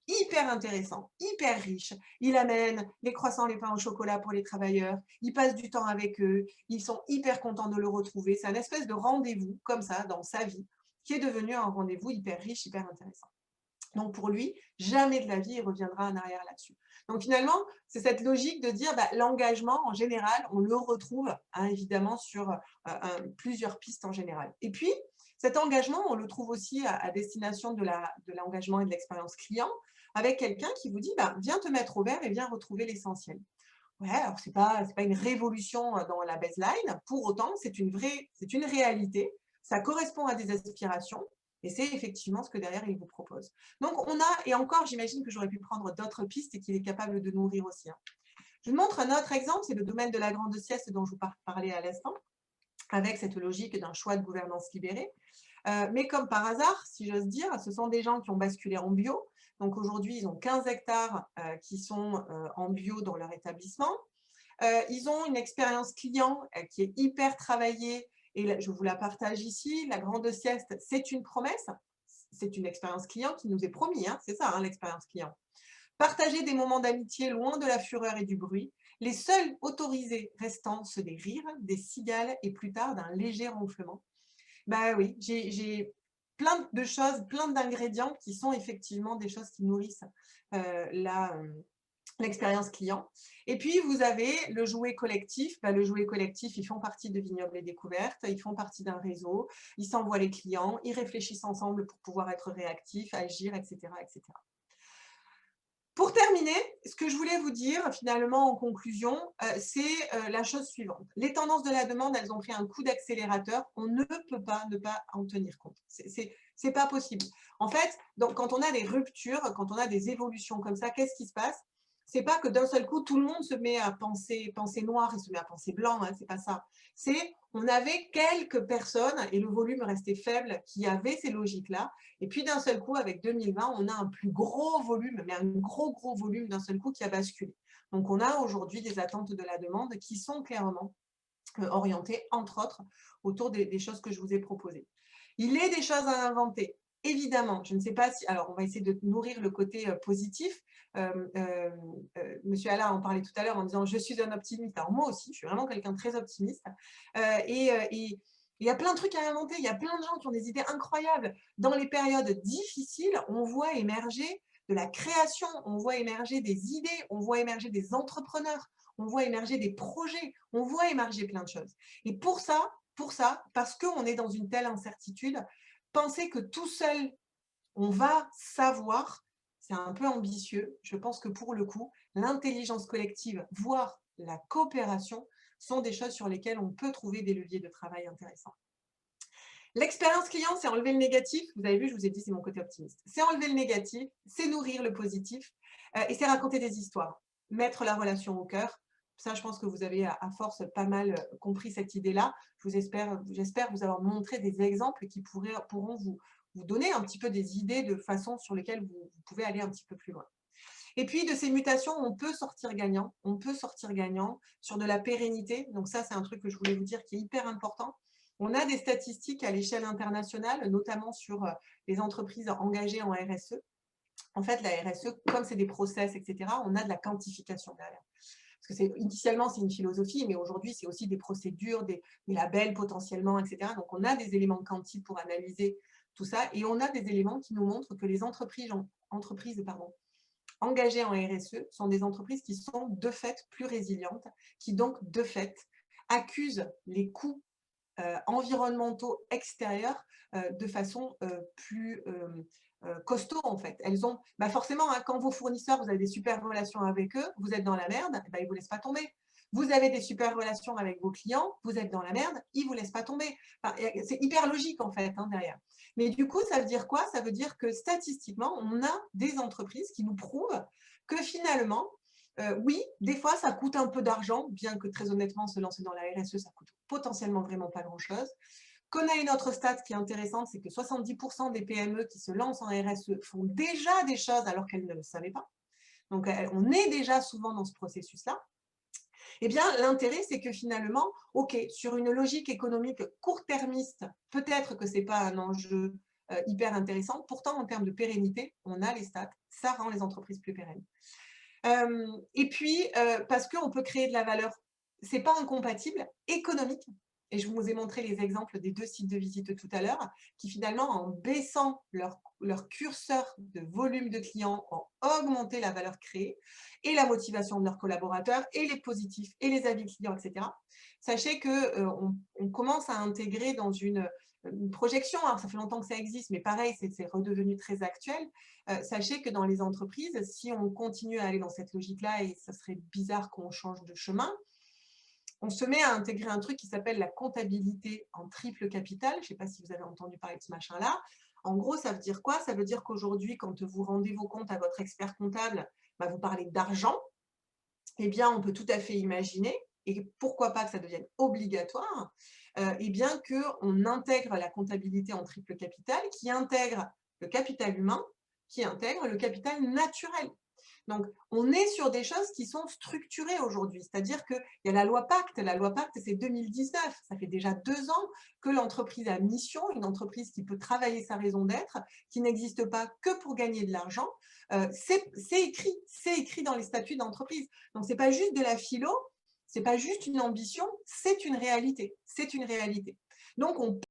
hyper intéressant, hyper riche. Il amène les croissants, les pains au chocolat pour les travailleurs, il passe du temps avec eux, ils sont hyper contents de le retrouver. C'est un espèce de rendez-vous comme ça dans sa vie qui est devenu un rendez-vous hyper riche, hyper intéressant. Donc pour lui, jamais de la vie, il reviendra en arrière là-dessus. Donc finalement, c'est cette logique de dire l'engagement, en général, on le retrouve évidemment sur plusieurs pistes en général. Et puis, cet engagement, on le trouve aussi à destination de l'engagement et de l'expérience client, avec quelqu'un qui vous dit, viens te mettre au vert et viens retrouver l'essentiel. Ouais, alors c'est pas une révolution dans la baseline, pour autant, c'est une réalité, ça correspond à des aspirations, et c'est effectivement ce que derrière, il vous propose. Donc, on a, et encore, j'imagine que j'aurais pu prendre d'autres pistes et qu'il est capable de nourrir aussi. Je vous montre un autre exemple, c'est le domaine de la grande sieste dont je vous parlais à l'instant, avec cette logique d'un choix de gouvernance libérée. Mais comme par hasard, si j'ose dire, ce sont des gens qui ont basculé en bio. Donc aujourd'hui, ils ont 15 hectares qui sont en bio dans leur établissement. Ils ont une expérience client qui est hyper travaillée et je vous la partage ici. La grande sieste, c'est une promesse. C'est une expérience client qui nous est promis, c'est ça l'expérience client. Partager des moments d'amitié loin de la fureur et du bruit. Les seuls autorisés restants, ceux des rires, des cigales et plus tard d'un léger ronflement. Bah oui, j'ai plein de choses, plein d'ingrédients qui sont effectivement des choses qui nourrissent l'expérience client. Et puis, vous avez le jouet collectif. Le jouet collectif, ils font partie de Vignobles et Découvertes, ils font partie d'un réseau, ils s'envoient les clients, ils réfléchissent ensemble pour pouvoir être réactifs, agir, etc., etc. Pour terminer, ce que je voulais vous dire finalement en conclusion, c'est la chose suivante. Les tendances de la demande, elles ont pris un coup d'accélérateur. On ne peut pas ne pas en tenir compte. C'est pas possible. En fait, donc, quand on a des ruptures, quand on a des évolutions comme ça, qu'est-ce qui se passe? C'est pas que d'un seul coup, tout le monde se met à penser noir et se met à penser blanc, c'est pas ça. C'est on avait quelques personnes, et le volume restait faible, qui avaient ces logiques-là. Et puis d'un seul coup, avec 2020, on a un plus gros volume, mais un gros volume d'un seul coup qui a basculé. Donc on a aujourd'hui des attentes de la demande qui sont clairement orientées, entre autres, autour des choses que je vous ai proposées. Il est des choses à inventer. évidemment, je ne sais pas si alors on va essayer de nourrir le côté, positif. Monsieur Allard en parlait tout à l'heure en disant: «Je suis un optimiste». Alors moi aussi, je suis vraiment quelqu'un de très optimiste, et il y a plein de trucs à inventer. Il y a plein de gens qui ont des idées incroyables. Dans les périodes difficiles, on voit émerger de la création, on voit émerger des idées, on voit émerger des entrepreneurs, on voit émerger des projets, on voit émerger plein de choses. Et pour ça, parce qu'on est dans une telle incertitude, penser que tout seul, on va savoir, c'est un peu ambitieux. Je pense que pour le coup, l'intelligence collective, voire la coopération, sont des choses sur lesquelles on peut trouver des leviers de travail intéressants. L'expérience client, c'est enlever le négatif. Vous avez vu, je vous ai dit, c'est mon côté optimiste. C'est enlever le négatif, c'est nourrir le positif, et c'est raconter des histoires, mettre la relation au cœur. Ça, je pense que vous avez à force pas mal compris cette idée-là. J'espère vous avoir montré des exemples qui pourront vous donner un petit peu des idées de façon sur lesquelles vous pouvez aller un petit peu plus loin. Et puis, de ces mutations, on peut sortir gagnant. On peut sortir gagnant sur de la pérennité. Donc ça, c'est un truc que je voulais vous dire qui est hyper important. On a des statistiques à l'échelle internationale, notamment sur les entreprises engagées en RSE. En fait, la RSE, comme c'est des process, etc., on a de la quantification derrière. Parce que initialement, c'est une philosophie, mais aujourd'hui, c'est aussi des procédures, des labels potentiellement, etc. Donc, on a des éléments quantiques pour analyser tout ça. Et on a des éléments qui nous montrent que les entreprises engagées en RSE sont des entreprises qui sont de fait plus résilientes, qui donc de fait accusent les coûts environnementaux extérieurs de façon plus costaud en fait. Elles ont, forcément, hein, quand vos fournisseurs, vous avez des super relations avec eux, vous êtes dans la merde, ils ne vous laissent pas tomber. Vous avez des super relations avec vos clients, vous êtes dans la merde, ils ne vous laissent pas tomber. Enfin, c'est hyper logique en fait derrière. Mais du coup, ça veut dire quoi? Ça veut dire que statistiquement, on a des entreprises qui nous prouvent que finalement, oui, des fois, ça coûte un peu d'argent, bien que très honnêtement, se lancer dans la RSE, ça coûte potentiellement vraiment pas grand-chose. Qu'on a une autre stat qui est intéressante, c'est que 70% des PME qui se lancent en RSE font déjà des choses alors qu'elles ne le savaient pas. Donc, on est déjà souvent dans ce processus-là. Eh bien, l'intérêt, c'est que finalement, OK, sur une logique économique court-termiste, peut-être que ce n'est pas un enjeu hyper intéressant. Pourtant, en termes de pérennité, on a les stats. Ça rend les entreprises plus pérennes. Et puis, parce qu'on peut créer de la valeur. Ce n'est pas incompatible, économique. Et je vous ai montré les exemples des 2 sites de visite tout à l'heure, qui finalement, en baissant leur curseur de volume de clients, ont augmenté la valeur créée et la motivation de leurs collaborateurs et les positifs et les avis clients, etc. Sachez qu'on on commence à intégrer dans une projection, alors ça fait longtemps que ça existe, mais pareil, c'est redevenu très actuel. Sachez que dans les entreprises, si on continue à aller dans cette logique-là, et ça serait bizarre qu'on change de chemin, on se met à intégrer un truc qui s'appelle la comptabilité en triple capital. Je ne sais pas si vous avez entendu parler de ce machin-là. En gros, ça veut dire quoi? Ça veut dire qu'aujourd'hui, quand vous rendez vos comptes à votre expert comptable, vous parlez d'argent. Eh bien, on peut tout à fait imaginer, et pourquoi pas que ça devienne obligatoire, eh bien qu'on intègre la comptabilité en triple capital, qui intègre le capital humain, qui intègre le capital naturel. Donc, on est sur des choses qui sont structurées aujourd'hui. C'est-à-dire qu'il y a la loi Pacte. La loi Pacte, c'est 2019. Ça fait déjà 2 ans que l'entreprise a mission, une entreprise qui peut travailler sa raison d'être, qui n'existe pas que pour gagner de l'argent. C'est écrit dans les statuts d'entreprise. Donc, ce n'est pas juste de la philo, ce n'est pas juste une ambition, c'est une réalité. C'est une réalité. Donc, on